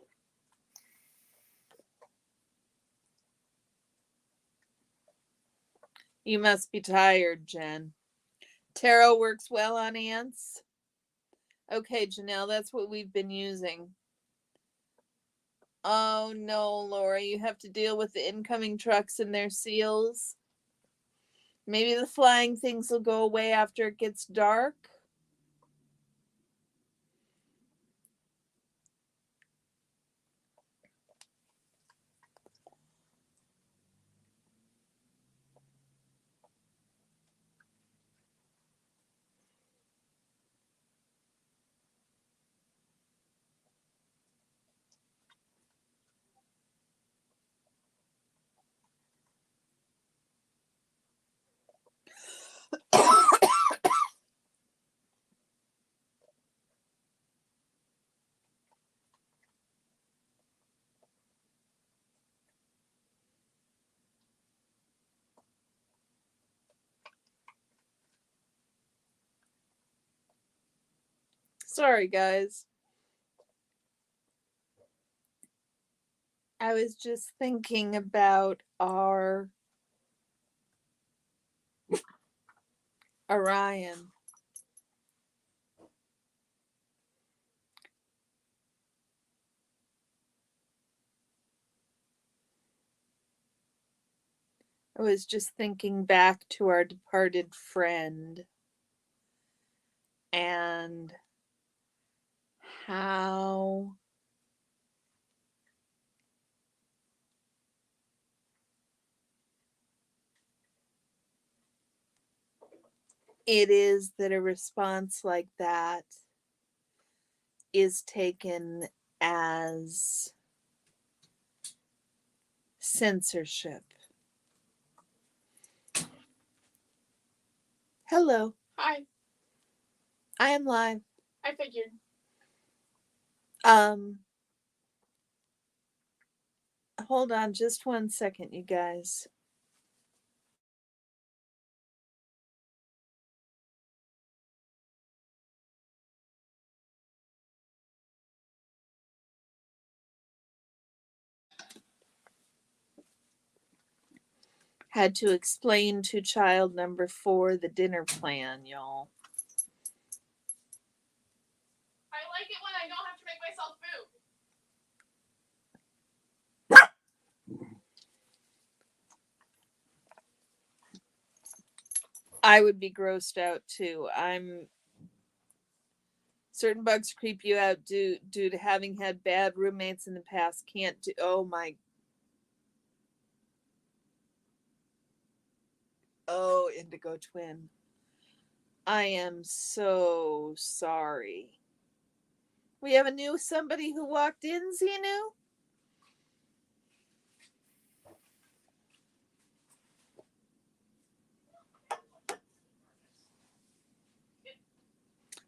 You must be tired, Jen. Tarot works well on ants. Okay, Janelle, that's what we've been using. Oh no, Laura, you have to deal with the incoming trucks and their seals. Maybe the flying things will go away after it gets dark. Sorry, guys. I was just thinking about our Orion. I was just thinking back to our departed friend and how it is that a response like that is taken as censorship. Hello. Hi. I am live. I figured. Hold on just 1 second, you guys. Had to explain to child number 4 the dinner plan, y'all. I like it when I don't have to make myself food. I would be grossed out too. Certain bugs creep you out due to having had bad roommates in the past. Can't do. Oh my. Oh, Indigo Twin. I am so sorry. We have a new somebody who walked in, Xenu.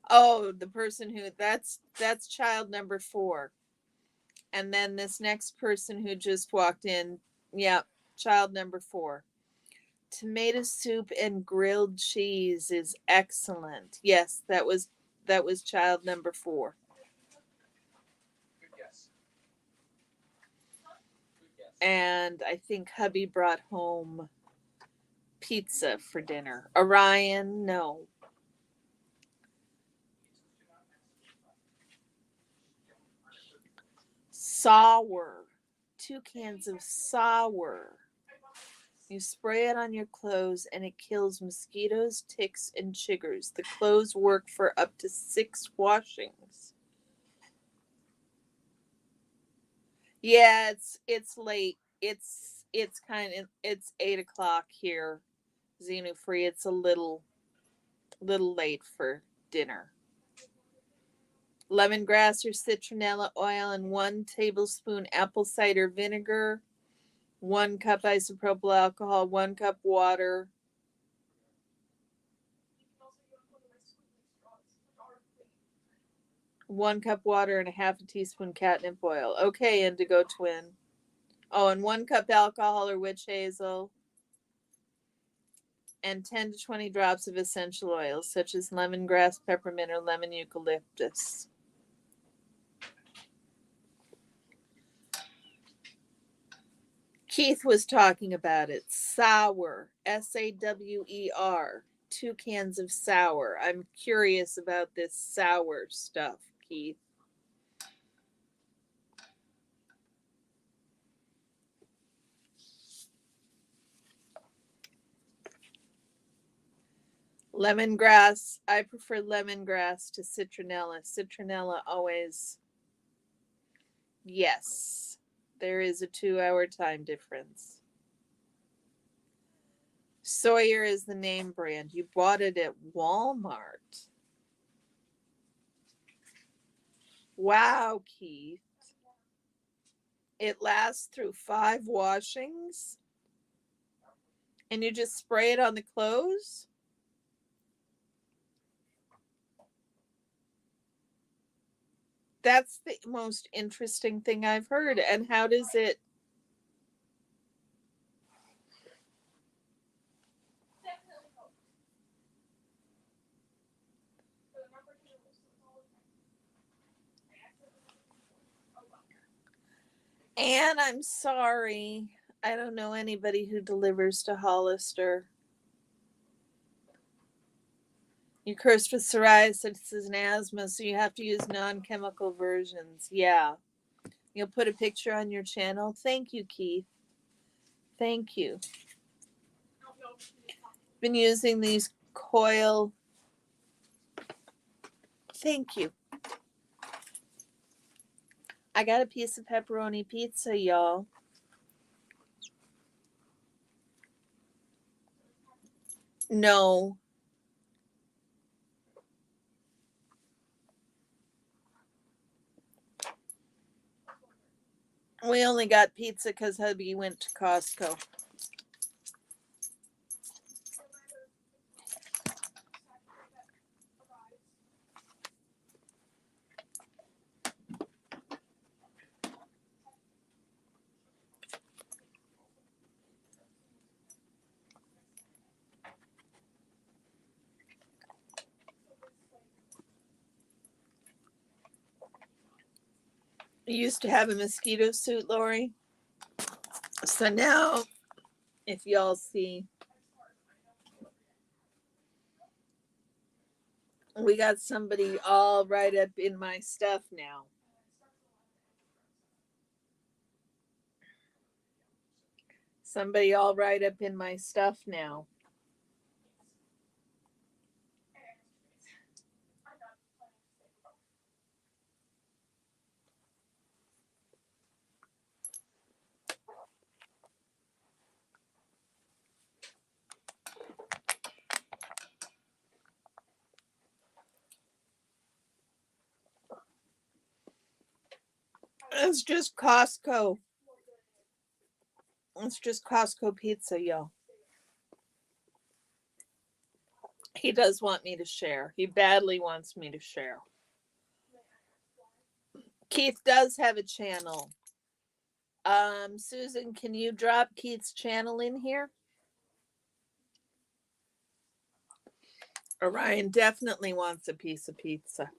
Oh, the person who that's child number 4. And then this next person who just walked in, yeah, child number 4. Tomato soup and grilled cheese is excellent. Yes, that was child number 4. Good guess. Good guess. And I think hubby brought home pizza for dinner. Orion, no. Sour. 2 cans of sour. You spray it on your clothes and it kills mosquitoes, ticks, and chiggers. The clothes work for up to 6 washings. Yeah, it's late. It's 8 o'clock here, Xenu Free. It's a little late for dinner. Lemongrass or citronella oil and 1 tablespoon apple cider vinegar, 1 cup isopropyl alcohol, 1 cup water. You can also use one of my sweetening straws, which are clean. 1 cup water and a half a teaspoon catnip oil. Okay, Indigo Twin. Oh, and 1 cup alcohol or witch hazel. And 10 to 20 drops of essential oils, such as lemongrass, peppermint, or lemon eucalyptus. Keith was talking about it. Sour. SAWER. 2 cans of sour. I'm curious about this sour stuff, Keith. Lemongrass. I prefer lemongrass to citronella. Citronella always. Yes. There is a 2-hour time difference. Sawyer is the name brand. You bought it at Walmart. Wow, Keith. It lasts through 5 washings? And you just spray it on the clothes? That's the most interesting thing I've heard. And how does it? Definitely help. But I'm not working on this all the time. I accidentally. Oh well. And I'm sorry. I don't know anybody who delivers to Hollister. You're cursed with psoriasis and asthma, so you have to use non-chemical versions. Yeah. You'll put a picture on your channel. Thank you, Keith. Thank you. I don't know if it's Been using these coil. Thank you. I got a piece of pepperoni pizza, y'all. No. We only got pizza because hubby went to Costco. You used to have a mosquito suit, Lori. So now, if y'all see, we got somebody all right up in my stuff now. Somebody all right up in my stuff now. It's just Costco. It's just Costco pizza, y'all. He does want me to share. He badly wants me to share. Keith does have a channel. Susan, can you drop Keith's channel in here? Orion definitely wants a piece of pizza.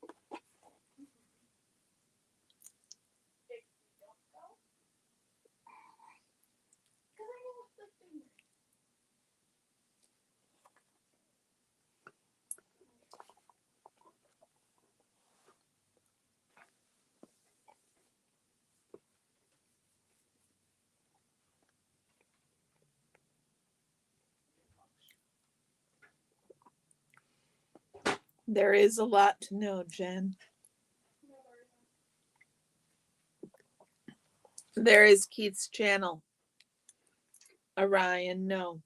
There is a lot to know, Jen. There is Keith's channel. Orion, no.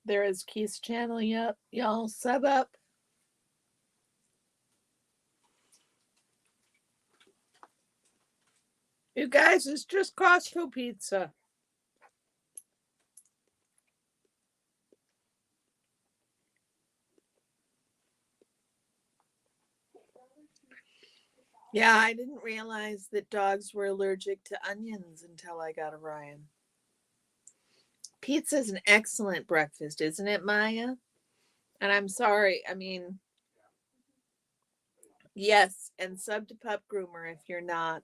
There is Keith's channel. Yep. Y'all sub up. You guys, it's just Costco pizza. Yeah, I didn't realize that dogs were allergic to onions until I got Orion. Pizza's an excellent breakfast, isn't it, Maya? And I'm sorry, I mean, yes, and sub to Pup Groomer if you're not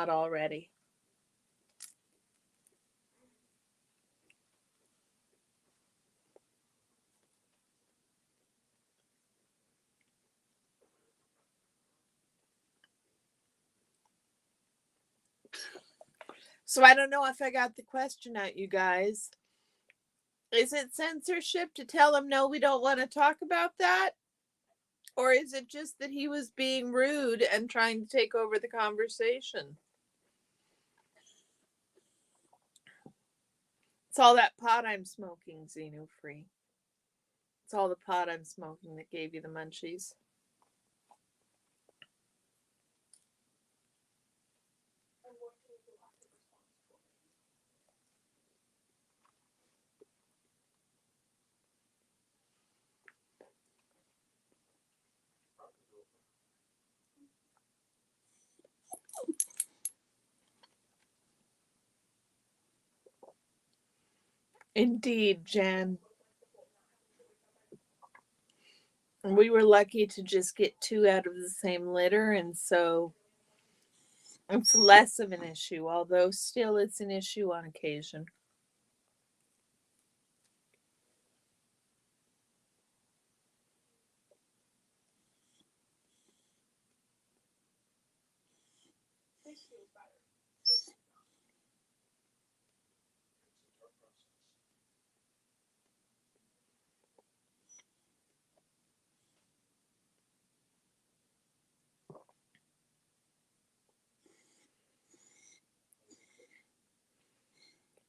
already. So I don't know if I got the question out, you guys. Is it censorship to tell him no, we don't want to talk about that? Or is it just that he was being rude and trying to take over the conversation? It's all that pot I'm smoking, Xenu Free. It's all the pot I'm smoking that gave you the munchies. Indeed, Jen. We were lucky to just get 2 out of the same litter, and so it's less of an issue, although still it's an issue on occasion.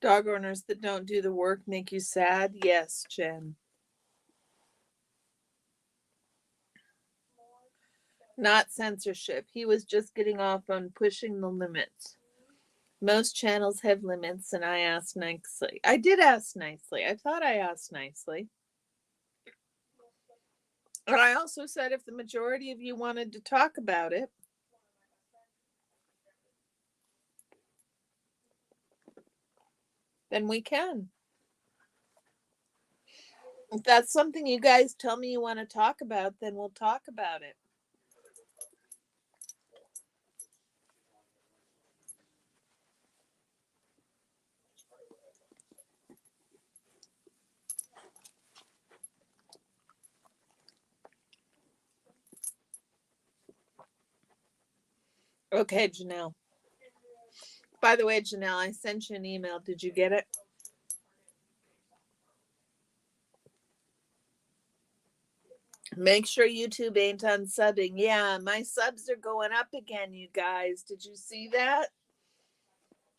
Dog owners that don't do the work make you sad? Yes, Jen. Not censorship. He was just getting off on pushing the limits. Most channels have limits, and I asked nicely. I did ask nicely. I thought I asked nicely. And I also said if the majority of you wanted to talk about it, then we can. If that's something you guys tell me you want to talk about, then we'll talk about it. Okay, Janelle. By the way, Janelle, I sent you an email. Did you get it? Make sure YouTube ain't unsubbing. Yeah, my subs are going up again, you guys. Did you see that?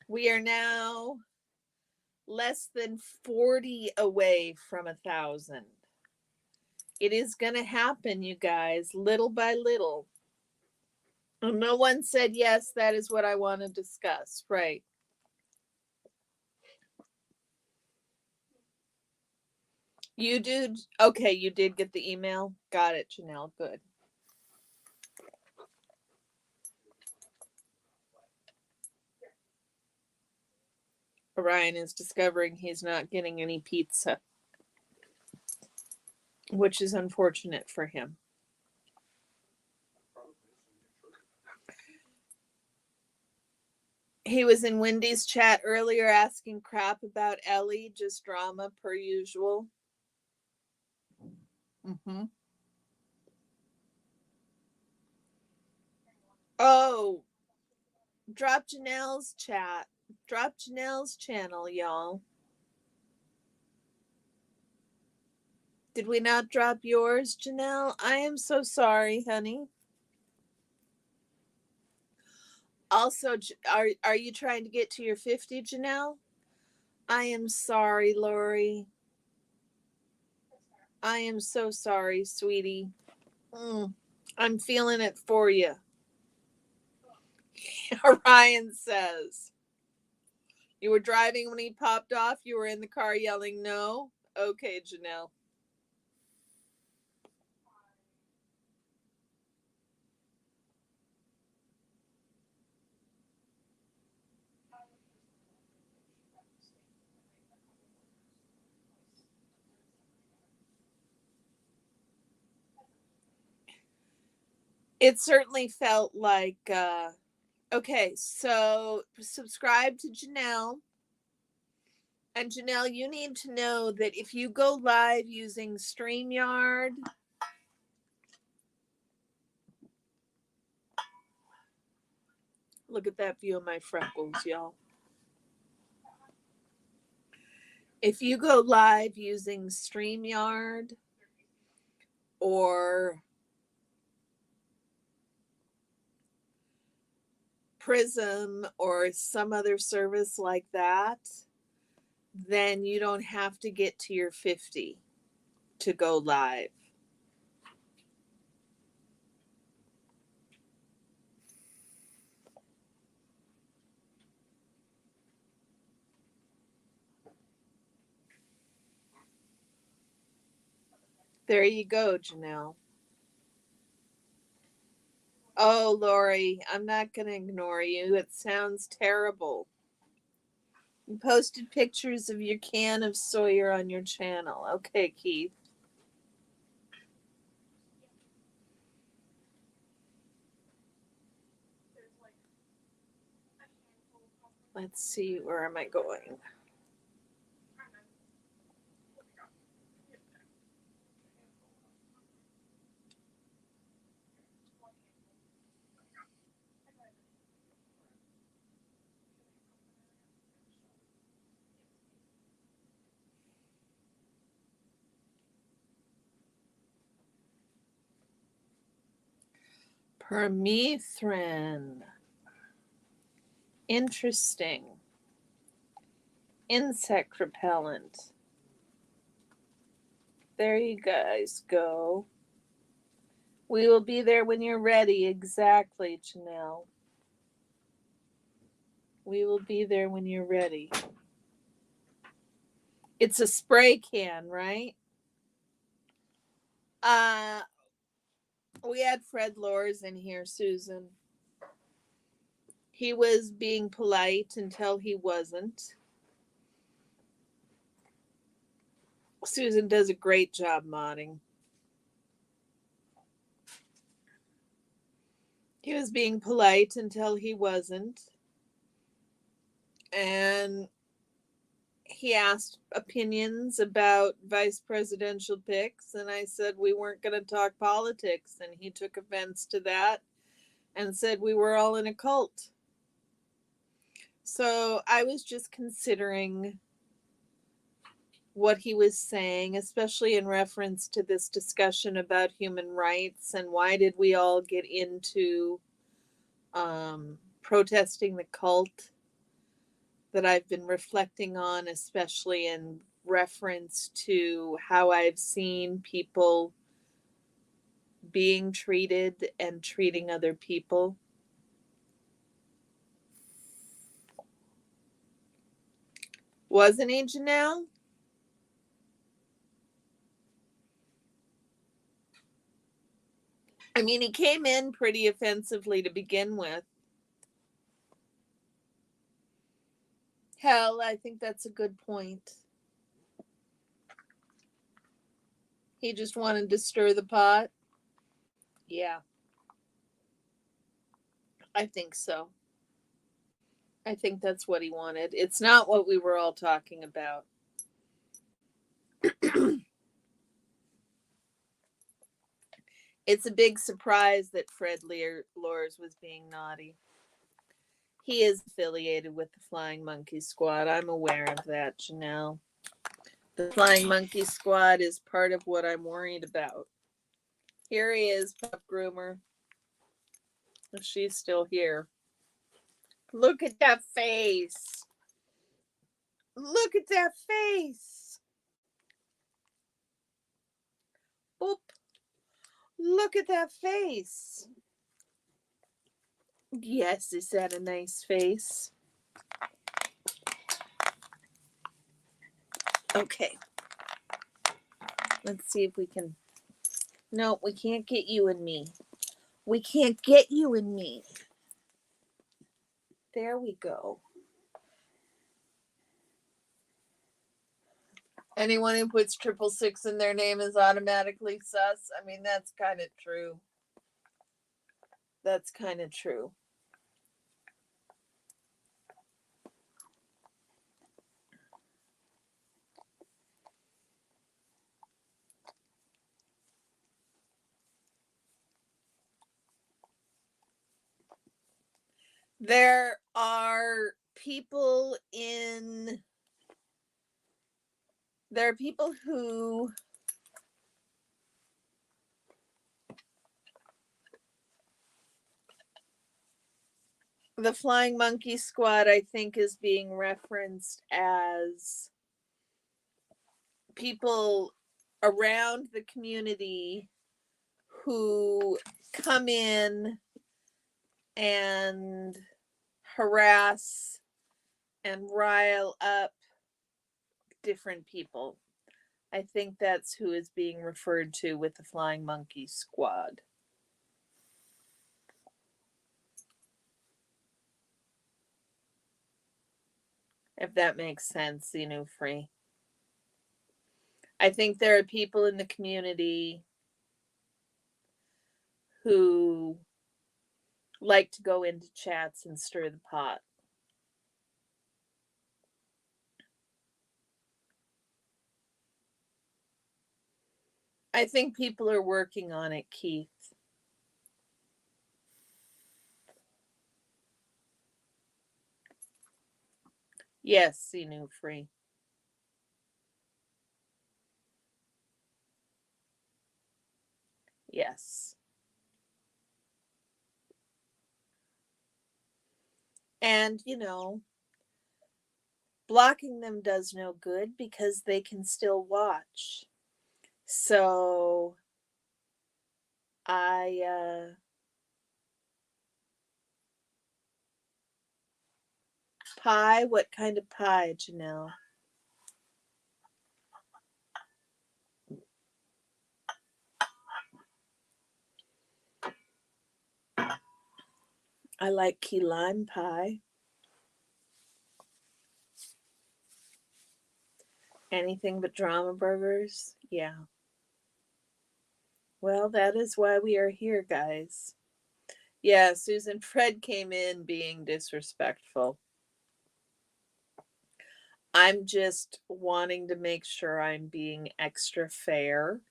We are now less than 40 away from 1,000. It is going to happen, you guys, little by little. No one said yes, that is what I want to discuss. Right. You did. Okay, you did get the email. Got it, Janelle. Good. Orion is discovering he's not getting any pizza, which is unfortunate for him. He was in Wendy's chat earlier asking crap about Ellie, just drama per usual. Mm-hmm. Oh, drop Janelle's chat. Drop Janelle's channel, y'all. Did we not drop yours, Janelle? I am so sorry, honey. Also, are you trying to get to your 50, Janelle? I am sorry, Lori. I am so sorry, sweetie. I'm feeling it for you. Orion says, you were driving when he popped off. You were in the car yelling no. Okay, Janelle. It certainly felt like, okay, so subscribe to Janelle. And Janelle, you need to know that if you go live using StreamYard, look at that view of my freckles, y'all. If you go live using StreamYard or Prism or some other service like that, then you don't have to get to your 50 to go live. There you go, Janelle. Oh, Lori, I'm not going to ignore you. It sounds terrible. You posted pictures of your can of Sawyer on your channel. Okay, Keith. Let's see, where am I going? Permethrin. Interesting. Insect repellent. There you guys go. We will be there when you're ready. Exactly, Janelle. We will be there when you're ready. It's a spray can, right? We had Fred Lors in here, Susan. He was being polite until he wasn't. Susan does a great job modding. He was being polite until he wasn't. And he asked opinions about vice presidential picks, and I said we weren't going to talk politics, and he took offense to that and said we were all in a cult. So I was just considering what he was saying, especially in reference to this discussion about human rights and why did we all get into protesting the cult, that I've been reflecting on, especially in reference to how I've seen people being treated and treating other people. Wasn't he, Janelle? I mean, he came in pretty offensively to begin with. Hell, I think that's a good point. He just wanted to stir the pot. Yeah, I think so. I think that's what he wanted. It's not what we were all talking about. It's a big surprise that Fred Lors was being naughty. He is affiliated with the Flying Monkey Squad. I'm aware of that, Janelle. The Flying Monkey Squad is part of what I'm worried about. Here he is, Pup Groomer. She's still here. Look at that face. Look at that face. Boop. Look at that face. Yes, is that a nice face? Okay. Let's see if we can. No, we can't get you and me. We can't get you and me. There we go. Anyone who puts 666 in their name is automatically sus. I mean, that's kind of true. That's kind of true. There are people who the Flying Monkey Squad, I think, is being referenced as people around the community who come in and harass and rile up different people. I think that's who is being referred to with the Flying Monkey Squad. If that makes sense, Free. I think there are people in the community who like to go into chats and stir the pot. I think people are working on it, Keith. Yes, Free. Yes. And, blocking them does no good because they can still watch. So pie, what kind of pie, Janelle? I like key lime pie. Anything but drama burgers? Yeah. Well, that is why we are here, guys. Yeah, Susan, Fred came in being disrespectful. I'm just wanting to make sure I'm being extra fair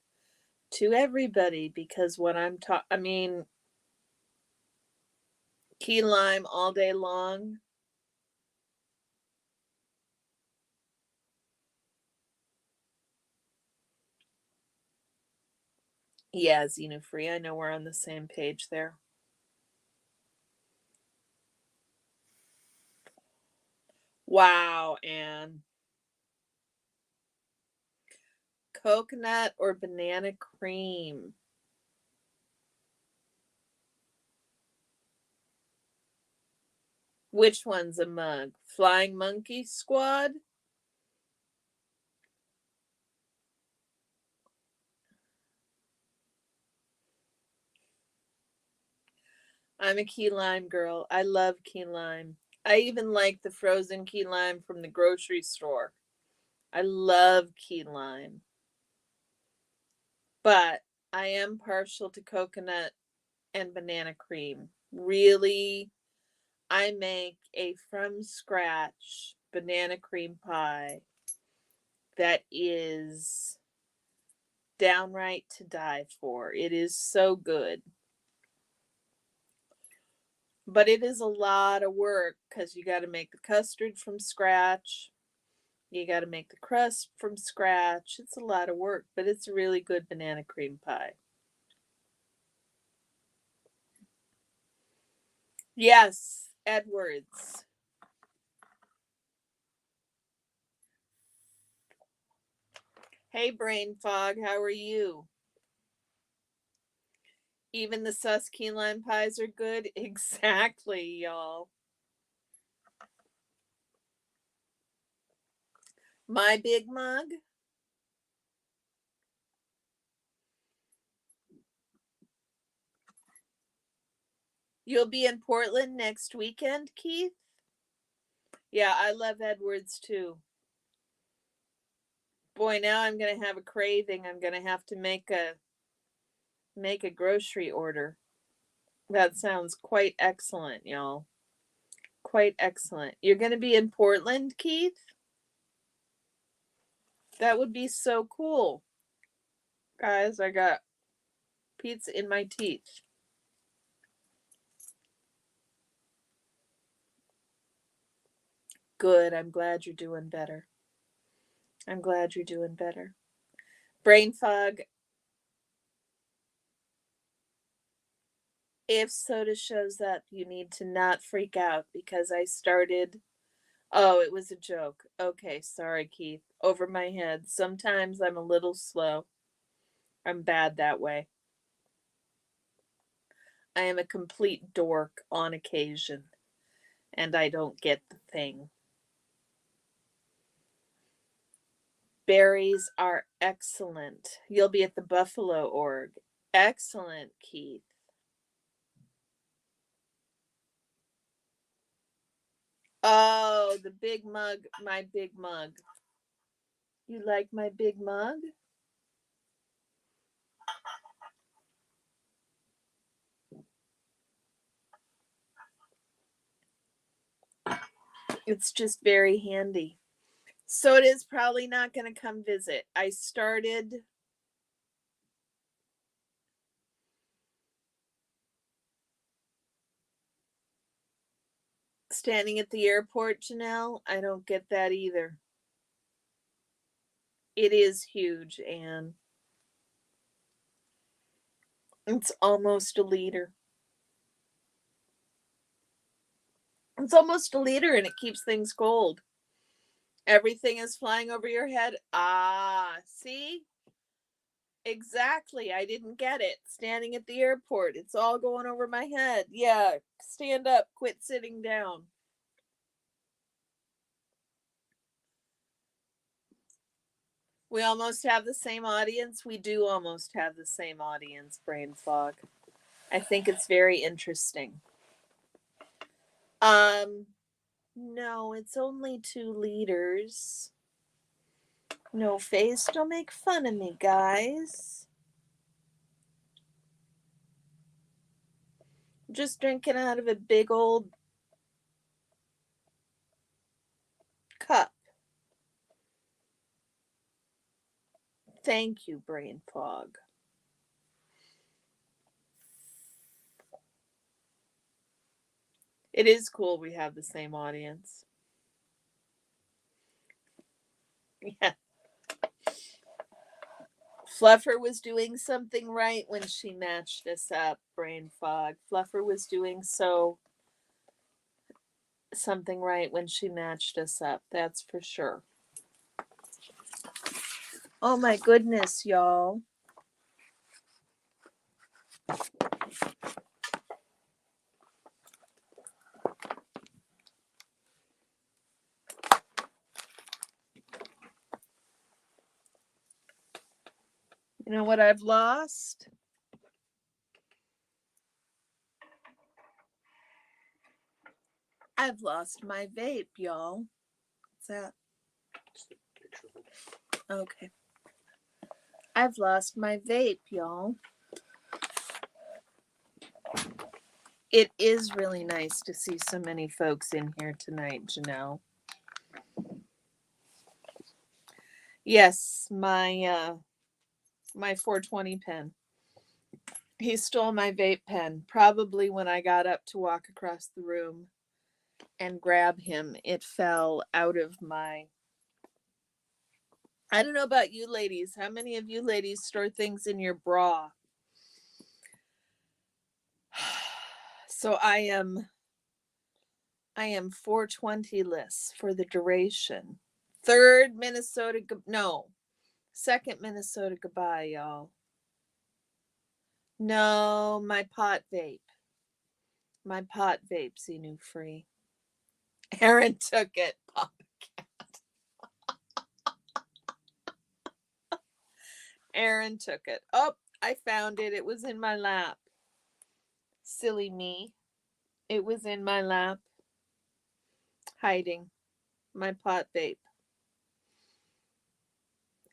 to everybody because when key lime all day long. Yeah, Xenofree, I know we're on the same page there. Wow, Anne. Coconut or banana cream? Which one's a mug? Flying Monkey Squad I'm a key lime girl. I love key lime. I even like the frozen key lime from the grocery store. I love key lime. But I am partial to coconut and banana cream. Really, I make a from scratch banana cream pie that is downright to die for. It is so good. But it is a lot of work because you got to make the custard from scratch. You got to make the crust from scratch. It's a lot of work, but it's a really good banana cream pie. Yes, Edwards. Hey, Brain Fog, how are you? Even the sus key lime pies are good? Exactly, y'all. My big mug? You'll be in Portland next weekend, Keith? Yeah, I love Edwards too. Boy, now I'm gonna have a craving. I'm gonna have to make a grocery order. That sounds quite excellent, y'all. Quite excellent. You're gonna be in Portland, Keith? That would be so cool. Guys, I got pizza in my teeth. Good. I'm glad you're doing better. I'm glad you're doing better. Brain fog. If soda shows up, you need to not freak out because I started. Oh, it was a joke. Okay, sorry, Keith. Over my head. Sometimes I'm a little slow. I'm bad that way. I am a complete dork on occasion, and I don't get the thing. Berries are excellent. You'll be at the Buffalo Org. Excellent, Keith. Oh, the big mug, my big mug. You like my big mug? It's just very handy. So it is probably not going to come visit. I started standing at the airport, Janelle. I don't get that either. It is huge, Anne. It's almost a liter. It's almost a liter and it keeps things cold. Everything is flying over your head. Ah, see? Exactly. I didn't get it. Standing at the airport. It's all going over my head. Yeah. Stand up. Quit sitting down. We almost have the same audience. We do almost have the same audience, Brain Fog. I think it's very interesting. No, it's only 2 liters. No face, don't make fun of me, guys. I'm just drinking out of a big old cup. Thank you, Brain Fog. It is cool we have the same audience. Yeah. Fluffer was doing something right when she matched us up, Brain Fog. Fluffer was doing something right when she matched us up, that's for sure. Oh my goodness, y'all. You know what I've lost? I've lost my vape, y'all. What's that? It's the picture of it. Okay. I've lost my vape, y'all. It is really nice to see so many folks in here tonight, Janelle. Yes, my 420 pen. He stole my vape pen probably when I got up to walk across the room and grab him. It fell out of my. I don't know about you ladies. How many of you ladies store things in your bra? So I am 420-less for the duration. Second Minnesota goodbye, y'all. No, my pot vape. My pot vape, Xenu free. Aaron took it. Papa Cat. Aaron took it. Oh, I found it. It was in my lap. Silly me. It was in my lap. Hiding. My pot vape.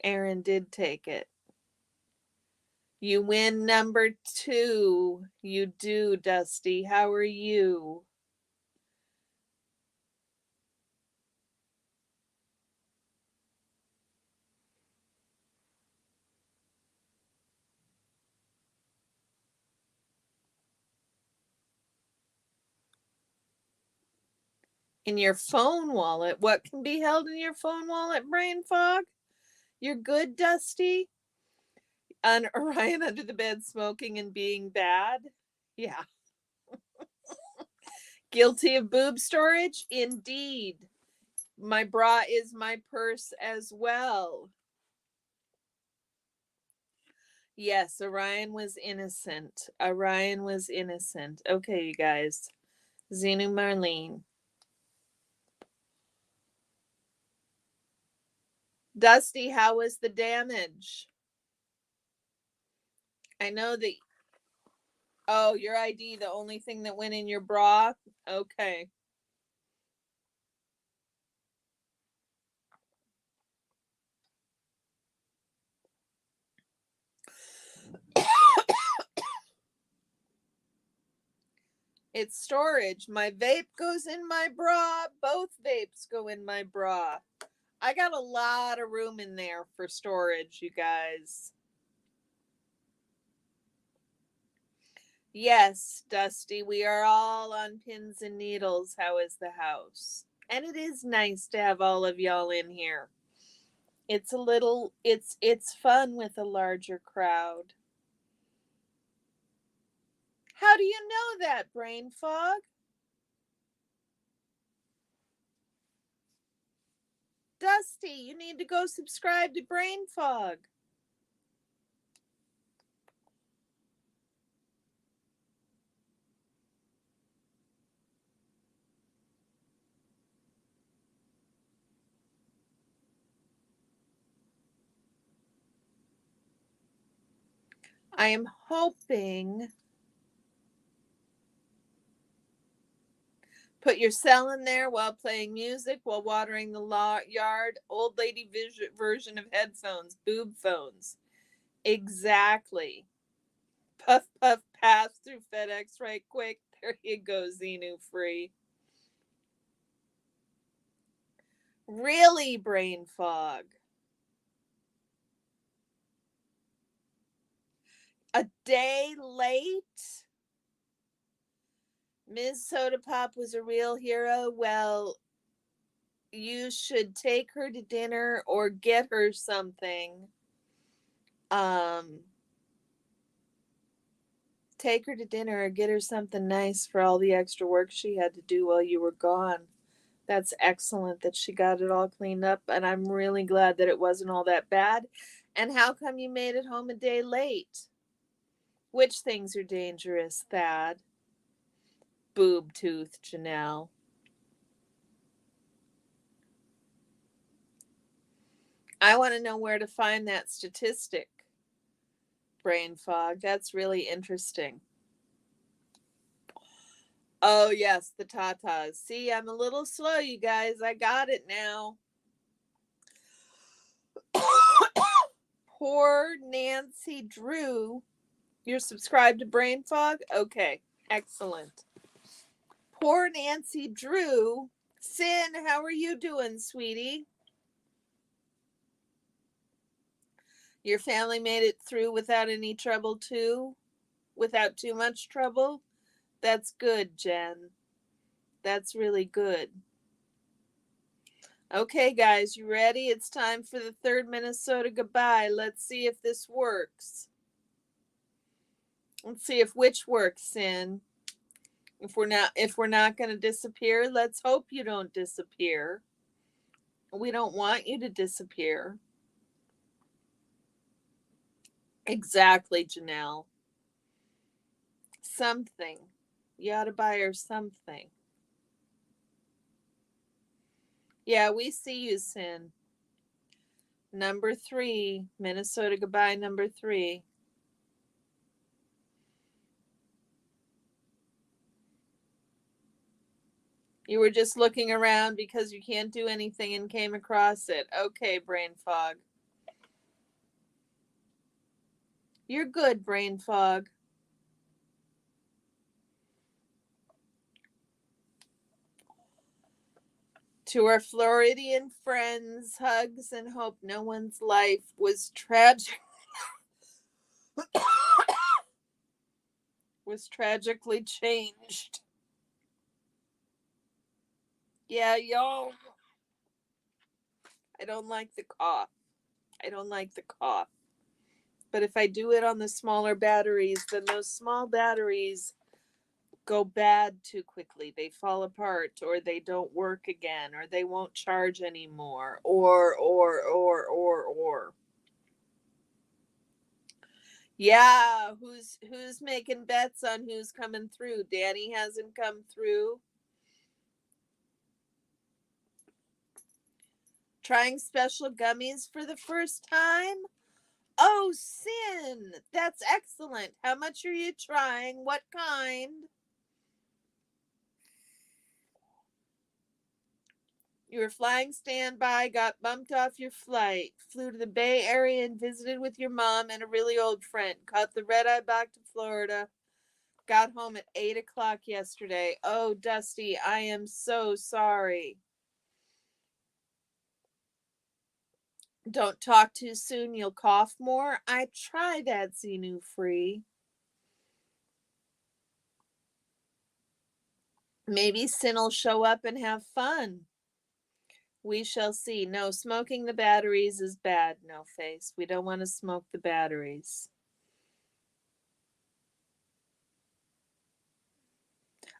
Aaron did take it. You win number 2. You do, Dusty. How are you? In your phone wallet? What can be held in your phone wallet, brain fog? You're good, Dusty? On Orion under the bed smoking and being bad? Yeah. Guilty of boob storage? Indeed. My bra is my purse as well. Yes, Orion was innocent. Orion was innocent. Okay, you guys. Xenu Marlene. Dusty, how was the damage? I know that. Oh, your ID, the only thing that went in your bra? Okay. It's storage. My vape goes in my bra. Both vapes go in my bra. I got a lot of room in there for storage, you guys. Yes, Dusty, we are all on pins and needles. How is the house? And it is nice to have all of y'all in here. It's fun with a larger crowd. How do you know that, brain fog? Dusty, you need to go subscribe to Brain Fog. I am hoping. Put your cell in there while playing music, while watering the yard. Old lady version of headphones, boob phones. Exactly. Puff, puff, pass through FedEx right quick. There you go, Xenu free. Really, brain fog. A day late? Ms. Soda Pop was a real hero. Well, you should take her to dinner or get her something. Take her to dinner or get her something nice for all the extra work she had to do while you were gone. That's excellent that she got it all cleaned up, and I'm really glad that it wasn't all that bad. And how come you made it home a day late? Which things are dangerous, Thad? Boob tooth, Janelle. I want to know where to find that statistic, brain fog. That's really interesting. Oh, yes, the tatas. See, I'm a little slow, you guys. I got it now. Poor Nancy Drew. You're subscribed to Brain Fog? Okay, excellent. Poor Nancy Drew. Sin, how are you doing, sweetie? Your family made it through without any trouble, too? Without too much trouble? That's good, Jen. That's really good. Okay, guys, you ready? It's time for the third Minnesota goodbye. Let's see if this works. Let's see if which works, Sin. If we're not going to disappear, let's hope you don't disappear. We don't want you to disappear. Exactly, Janelle. Something. You ought to buy her something. Yeah, we see you, Sin. Number 3. Minnesota goodbye, number 3. You were just looking around because you can't do anything and came across it. Okay, Brain Fog. You're good, Brain Fog. To our Floridian friends, hugs and hope no one's life was tragic. Was tragically changed. Yeah, y'all. I don't like the cough. I don't like the cough. But if I do it on the smaller batteries, then those small batteries go bad too quickly. They fall apart or they don't work again or they won't charge anymore or. Yeah, who's making bets on who's coming through? Danny hasn't come through. Trying special gummies for the first time? Oh, Sin, that's excellent. How much are you trying? What kind? You were flying standby, got bumped off your flight, flew to the Bay Area and visited with your mom and a really old friend, caught the red eye back to Florida, got home at 8 o'clock yesterday. Oh, Dusty, I am so sorry. Don't talk too soon, you'll cough more. I try that, Xenu Free. Maybe Sin'll show up and have fun. We shall see. No, smoking the batteries is bad, No Face. We don't want to smoke the batteries.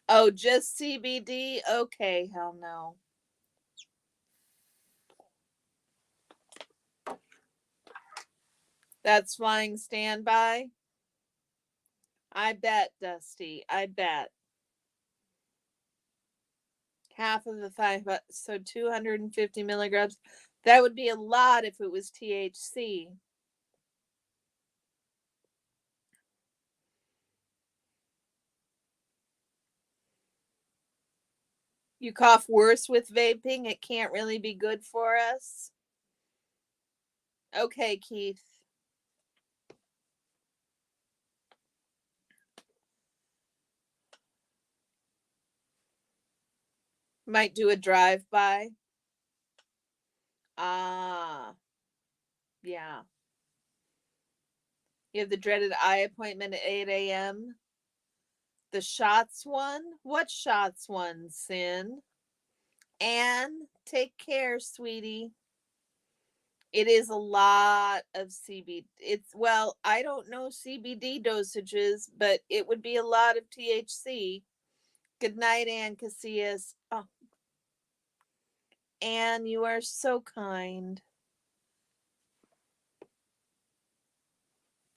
Oh, just CBD? Okay, hell no. That's flying standby? I bet, Dusty. I bet. Half of the 5, so 250 milligrams. That would be a lot if it was THC. You cough worse with vaping. It can't really be good for us. Okay, Keith. Might do a drive-by. Ah, yeah. You have the dreaded eye appointment at 8 a.m. The shots one? What shots one, Sin? And take care, sweetie. It is a lot of CBD. Well, I don't know CBD dosages, but it would be a lot of THC. Good night, Ann Casillas. Oh, Ann, you are so kind.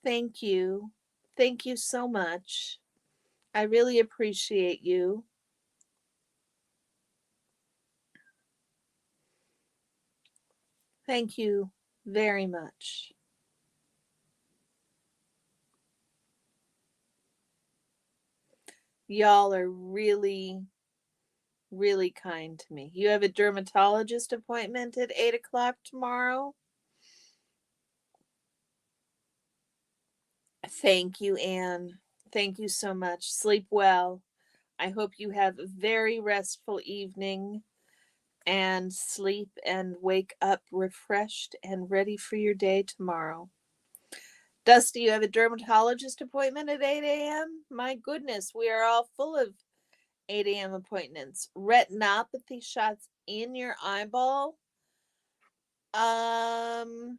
Thank you. Thank you so much. I really appreciate you. Thank you very much. Y'all are really, really kind to me. You have a dermatologist appointment at 8 o'clock tomorrow? Thank you, Anne. Thank you so much. Sleep well. I hope you have a very restful evening and sleep and wake up refreshed and ready for your day tomorrow. Dusty, you have a dermatologist appointment at 8 a.m.? My goodness, we are all full of 8 a.m. appointments. Retinopathy shots in your eyeball. Um,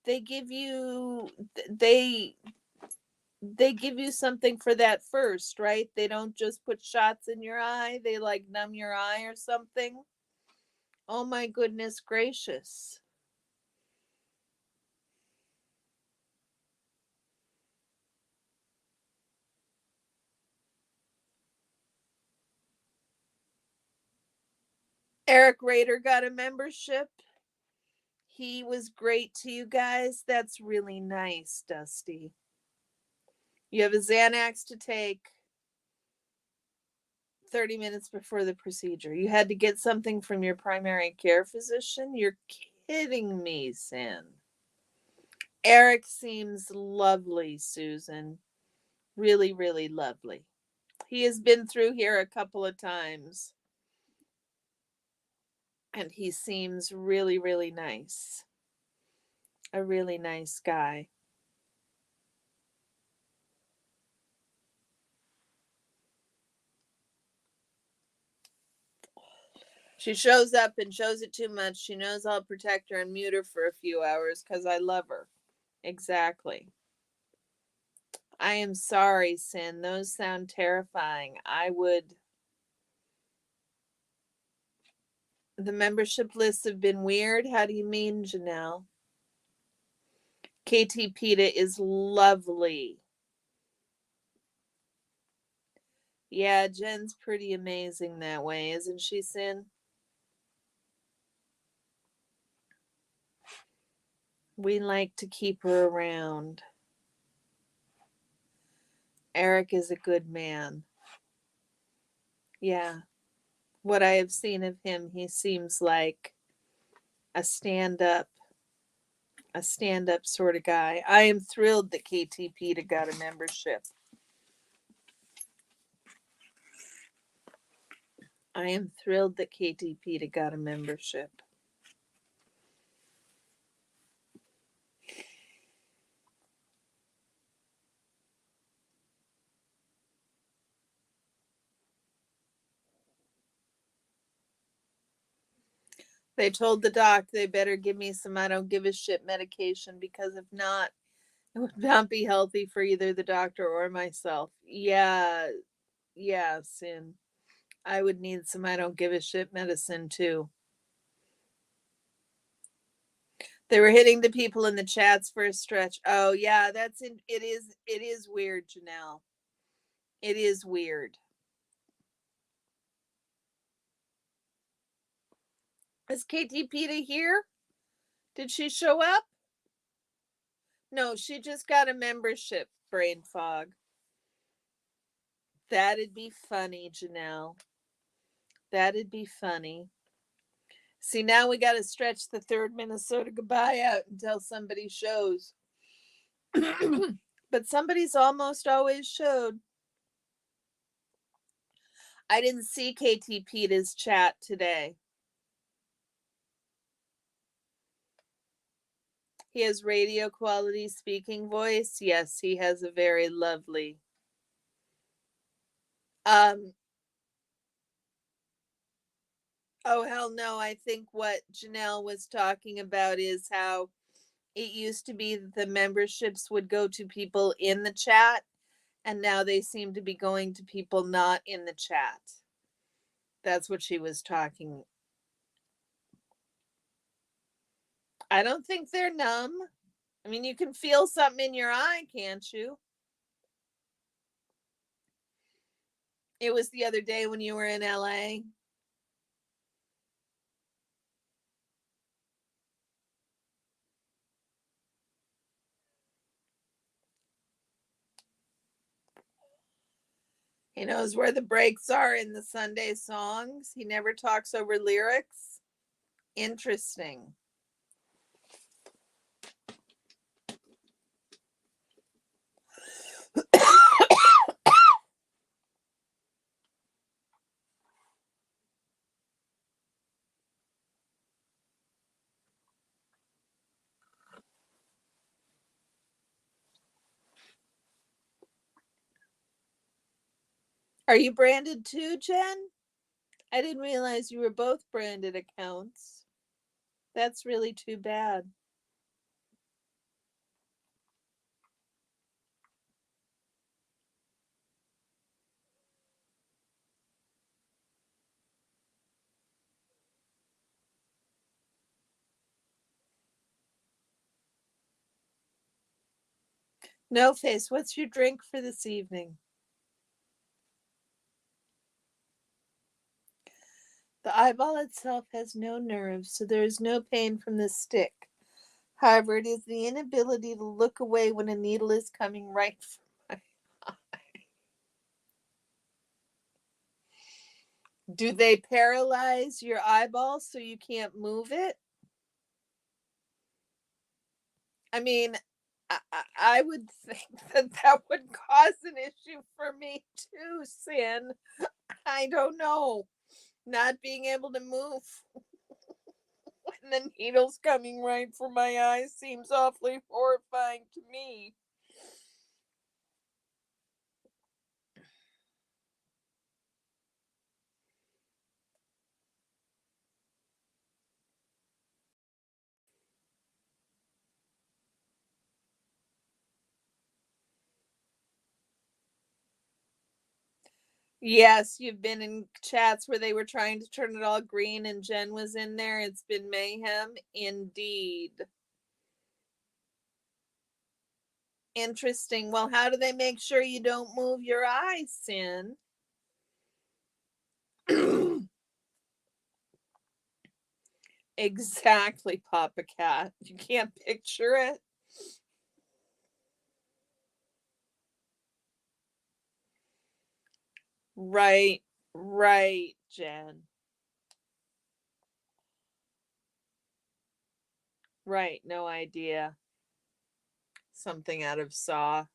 they give you they give you something for that first, right? They don't just put shots in your eye. They like numb your eye or something. Oh my goodness gracious. Eric Rader got a membership. He was great to you guys. That's really nice, Dusty. You have a Xanax to take 30 minutes before the procedure. You had to get something from your primary care physician? You're kidding me, Sin. Eric seems lovely, Susan. Really, really lovely. He has been through here a couple of times. And he seems really, really nice. A really nice guy. She shows up and shows it too much. She knows I'll protect her and mute her for a few hours because I love her. Exactly. I am sorry, Sin. Those sound terrifying. The membership lists have been weird. How do you mean, Janelle? KT Peta is lovely. Yeah, Jen's pretty amazing that way, isn't she, Sin? We like to keep her around. Eric is a good man. Yeah. What I have seen of him, he seems like a stand-up sort of guy. I am thrilled that KT Peta got a membership. I am thrilled that KT Peta got a membership. They told the doc they better give me some I don't give a shit medication because if not, it would not be healthy for either the doctor or myself. Yeah, Sin. I would need some I don't give a shit medicine too. They were hitting the people in the chats for a stretch. Oh yeah, it is weird, Janelle. It is weird. Is KT Peta here? Did she show up? No, she just got a membership, brain fog. That'd be funny, Janelle. That'd be funny. See, now we got to stretch the third Minnesota goodbye out until somebody shows. But somebody's almost always showed. I didn't see KT Peta's chat today. He has radio quality speaking voice. Yes, he has a very lovely. Oh hell no, I think what Janelle was talking about is how it used to be that the memberships would go to people in the chat and now they seem to be going to people not in the chat. That's what she was talking. I don't think they're numb. I mean, you can feel something in your eye, can't you? It was the other day when you were in LA. He knows where the breaks are in the Sunday songs. He never talks over lyrics. Interesting. Are you branded too, Jen? I didn't realize you were both branded accounts. That's really too bad. No Face, what's your drink for this evening? The eyeball itself has no nerves, so there is no pain from the stick. However, it is the inability to look away when a needle is coming right for my eye. Do they paralyze your eyeball so you can't move it? I mean, I would think that that would cause an issue for me too, Sin. I don't know. Not being able to move when the needle's coming right for my eyes seems awfully horrifying to me. Yes, you've been in chats where they were trying to turn it all green and Jen was in there. It's been mayhem indeed. Interesting. Well, how do they make sure you don't move your eyes, Sin? Exactly, Papa Cat. You can't picture it. Right, right, Jen. Right, no idea. Something out of Saw.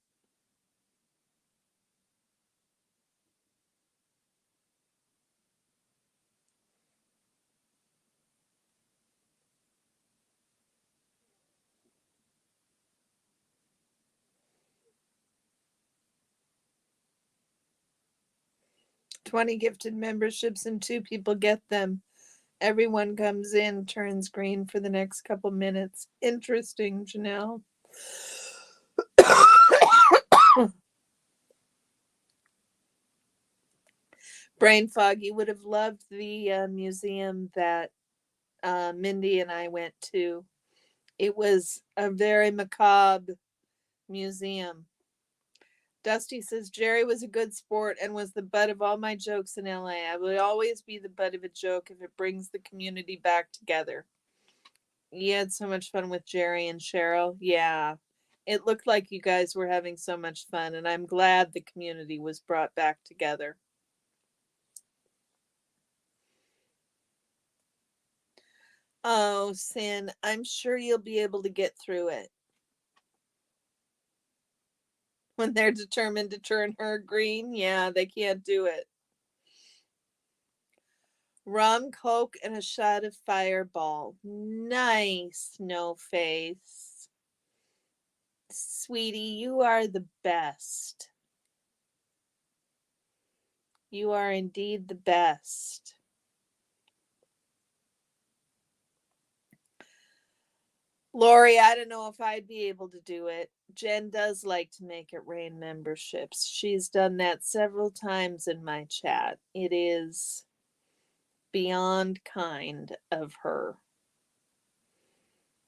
$20 gifted memberships and 2 people get them. Everyone comes in, turns green for the next couple minutes. Interesting, Janelle. Brain fog. You would have loved the museum that Mindy and I went to. It was a very macabre museum. Dusty says Jerry was a good sport and was the butt of all my jokes in LA. I will always be the butt of a joke if it brings the community back together. You had so much fun with Jerry and Cheryl. Yeah. It looked like you guys were having so much fun, and I'm glad the community was brought back together. Oh, Sin, I'm sure you'll be able to get through it. When they're determined to turn her green, yeah, they can't do it. Rum, Coke, and a shot of Fireball. Nice, No Face. Sweetie, you are the best. You are indeed the best. Lori, I don't know if I'd be able to do it. Jen does like to make it rain memberships. She's done that several times in my chat. It is beyond kind of her.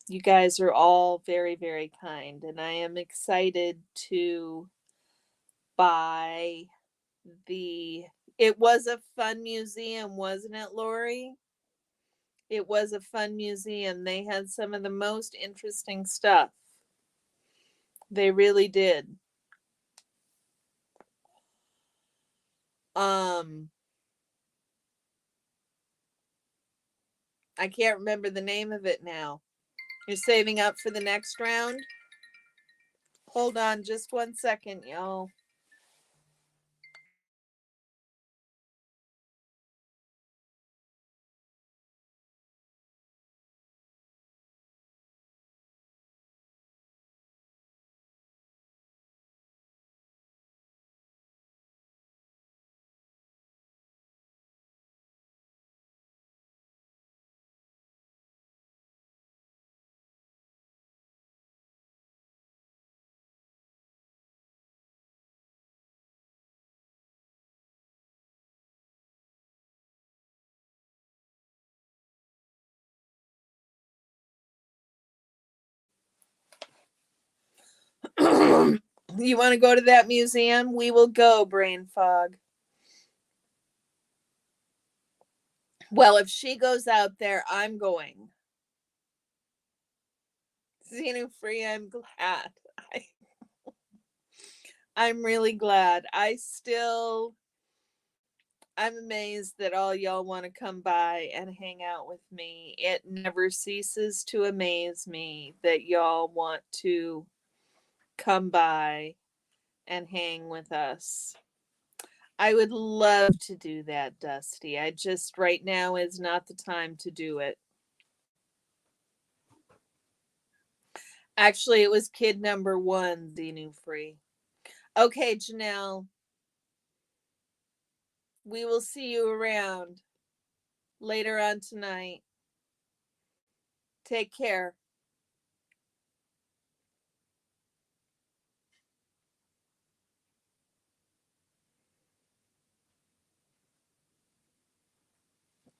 You guys are all very, very kind, and I am excited to buy the. It was a fun museum, wasn't it, Lori? It was a fun museum. They had some of the most interesting stuff. They really did. I can't remember the name of it now. You're saving up for the next round? Hold on just 1 second, y'all. You want to go to that museum? We will go, Brain Fog. Well, if she goes out there, I'm going. Xenofree, I'm glad. I'm really glad. I'm amazed that all y'all want to come by and hang out with me. It never ceases to amaze me that y'all want to come by and hang with us. I would love to do that, Dusty. I just right now is not the time to do it. Actually, it was kid number 1, Xenofree. Okay, Janelle. We will see you around later on tonight. Take care.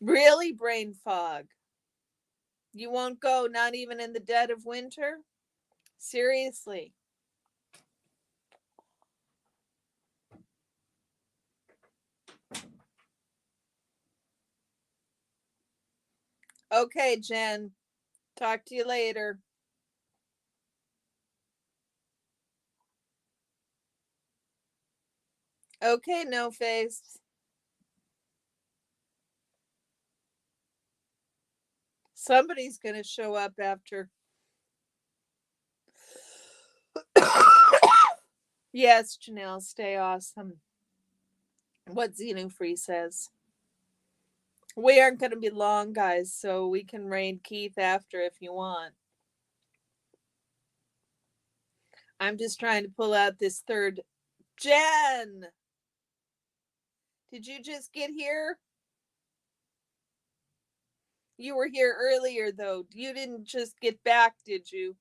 Really, Brain Fog? You won't go, not even in the dead of winter? Seriously? Okay, Jen. Talk to you later. Okay, No Face. Somebody's going to show up after. Yes, Janelle, stay awesome. What Xenofree says. We aren't going to be long, guys, so we can raid Keith after if you want. I'm just trying to pull out this third. Jen! Did you just get here? You were here earlier, though. You didn't just get back, did you?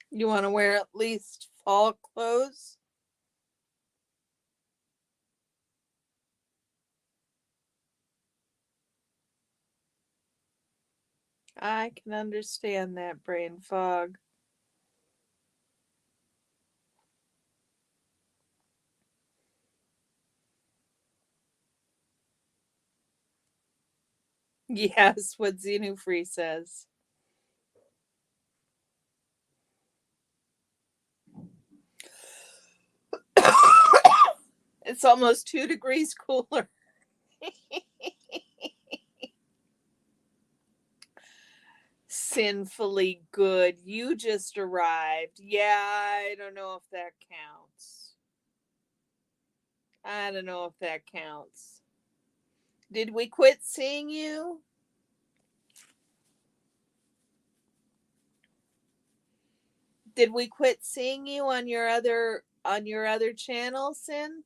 You want to wear at least fall clothes? I can understand that, Brain Fog. Yes, what Xenofree says. It's almost 2 degrees cooler. Sinfully good. You just arrived. Yeah, I don't know if that counts. I don't know if that counts. Did we quit seeing you? Did we quit seeing you on your other channel, Sin?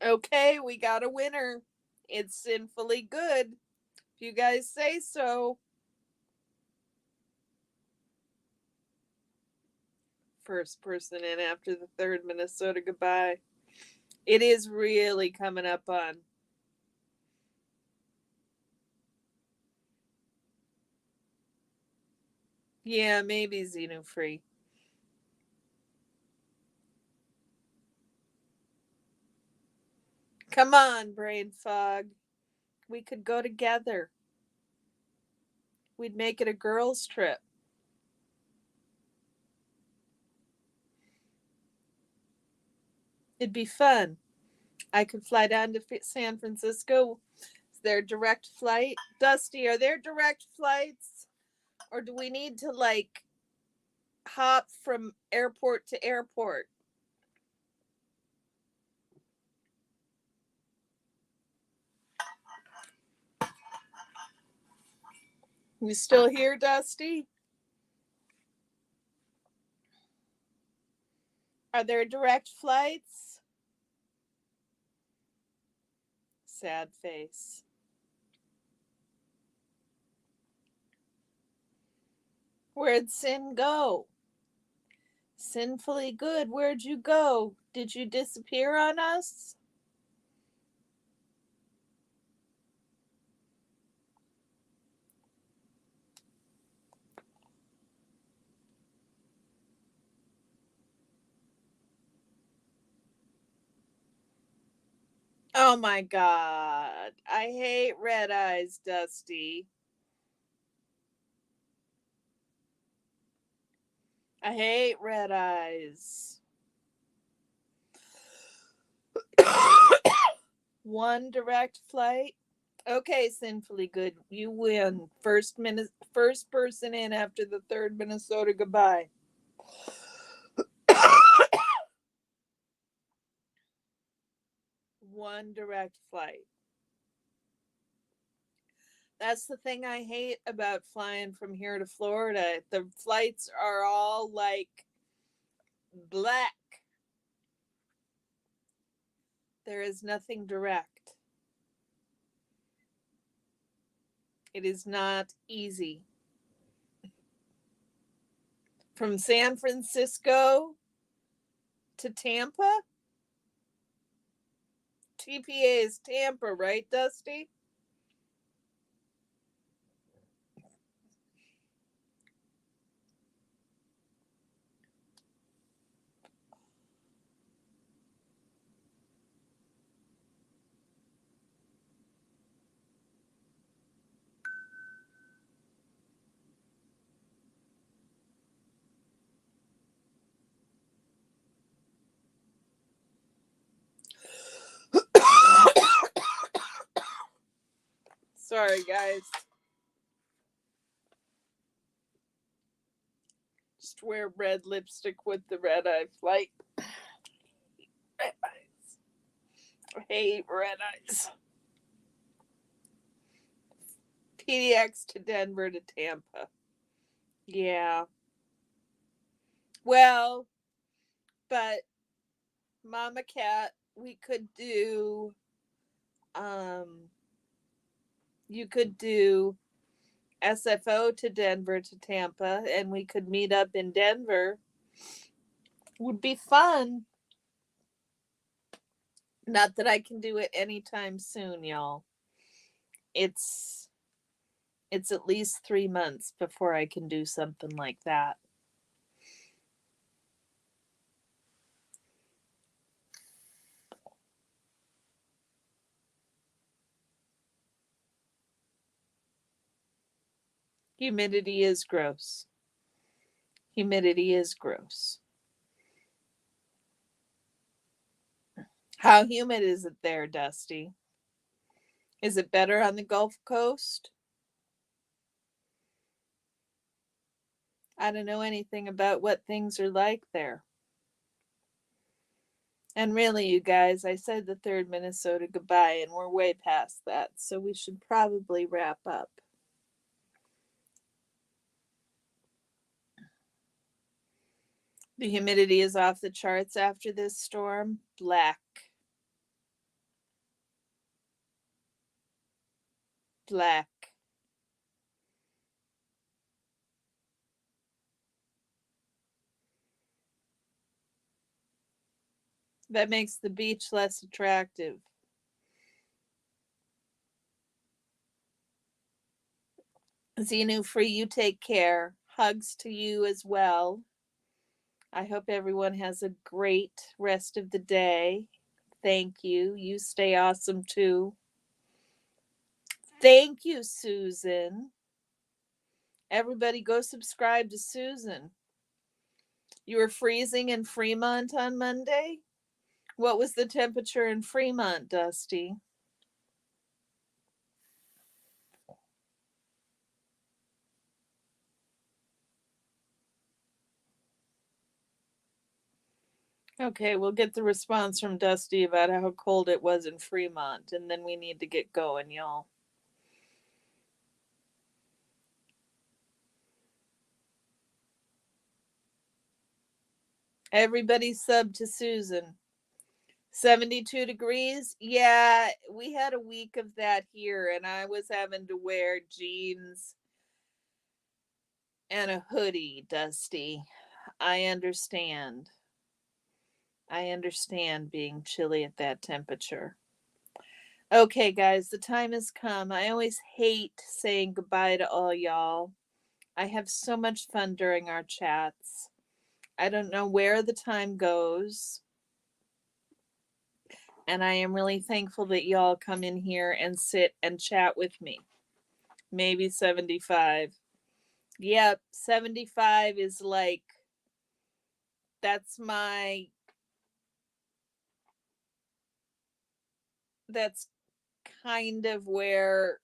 Okay, we got a winner. It's Sinfully Good. If you guys say so. First person in after the third Minnesota goodbye. It is really coming up on. Yeah, maybe Xenofree. Come on, Brain Fog. We could go together. We'd make it a girls' trip. It'd be fun. I could fly down to San Francisco. Is there a direct flight? Dusty, are there direct flights? Or do we need to like hop from airport to airport? You still here, Dusty? Are there direct flights? Sad face. Where'd Sin go? Sinfully Good, where'd you go? Did you disappear on us? Oh my god. I hate red eyes, Dusty. I hate red eyes. One direct flight. Okay, Sinfully Good, you win. First person in after the third Minnesota goodbye. One direct flight. That's the thing I hate about flying from here to Florida. The flights are all like black. There is nothing direct. It is not easy. From San Francisco to Tampa? TPA is Tampa, right, Dusty? Sorry, guys. Just wear red lipstick with the red eye flight. Red eyes. I hate red eyes. PDX to Denver to Tampa. Yeah. Well, but Mama Cat, we could do you could do SFO to Denver to Tampa and we could meet up in Denver. Would be fun. Not that I can do it anytime soon, y'all. It's at least 3 months before I can do something like that. Humidity is gross. Humidity is gross. How humid is it there, Dusty? Is it better on the Gulf Coast? I don't know anything about what things are like there. And really, you guys, I said the third Minnesota goodbye, and we're way past that, so we should probably wrap up. The humidity is off the charts after this storm. Black. black. That makes the beach less attractive. Xenu, Free, you take care. Hugs to you as well. I hope everyone has a great rest of the day. Thank you. You stay awesome too. Thank you, Susan. Everybody go subscribe to Susan. You were freezing in Fremont on Monday? What was the temperature in Fremont, Dusty? Okay, we'll get the response from Dusty about how cold it was in Fremont, and then we need to get going, y'all. Everybody sub to Susan. 72 degrees? Yeah, we had a week of that here, and I was having to wear jeans and a hoodie, Dusty. I understand. I understand being chilly at that temperature. Okay, guys, the time has come. I always hate saying goodbye to all y'all. I have so much fun during our chats. I don't know where the time goes. And I am really thankful that y'all come in here and sit and chat with me. Maybe 75. Yep, 75 is like, that's kind of where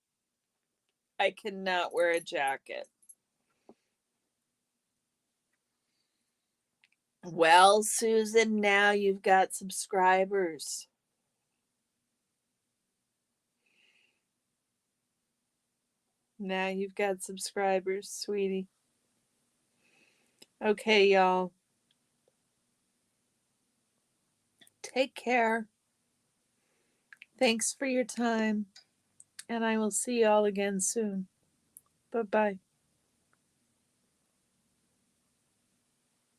I cannot wear a jacket. Well, Susan, now you've got subscribers. Now you've got subscribers, sweetie. Okay, y'all. Take care. Thanks for your time. And I will see y'all again soon. Bye-bye.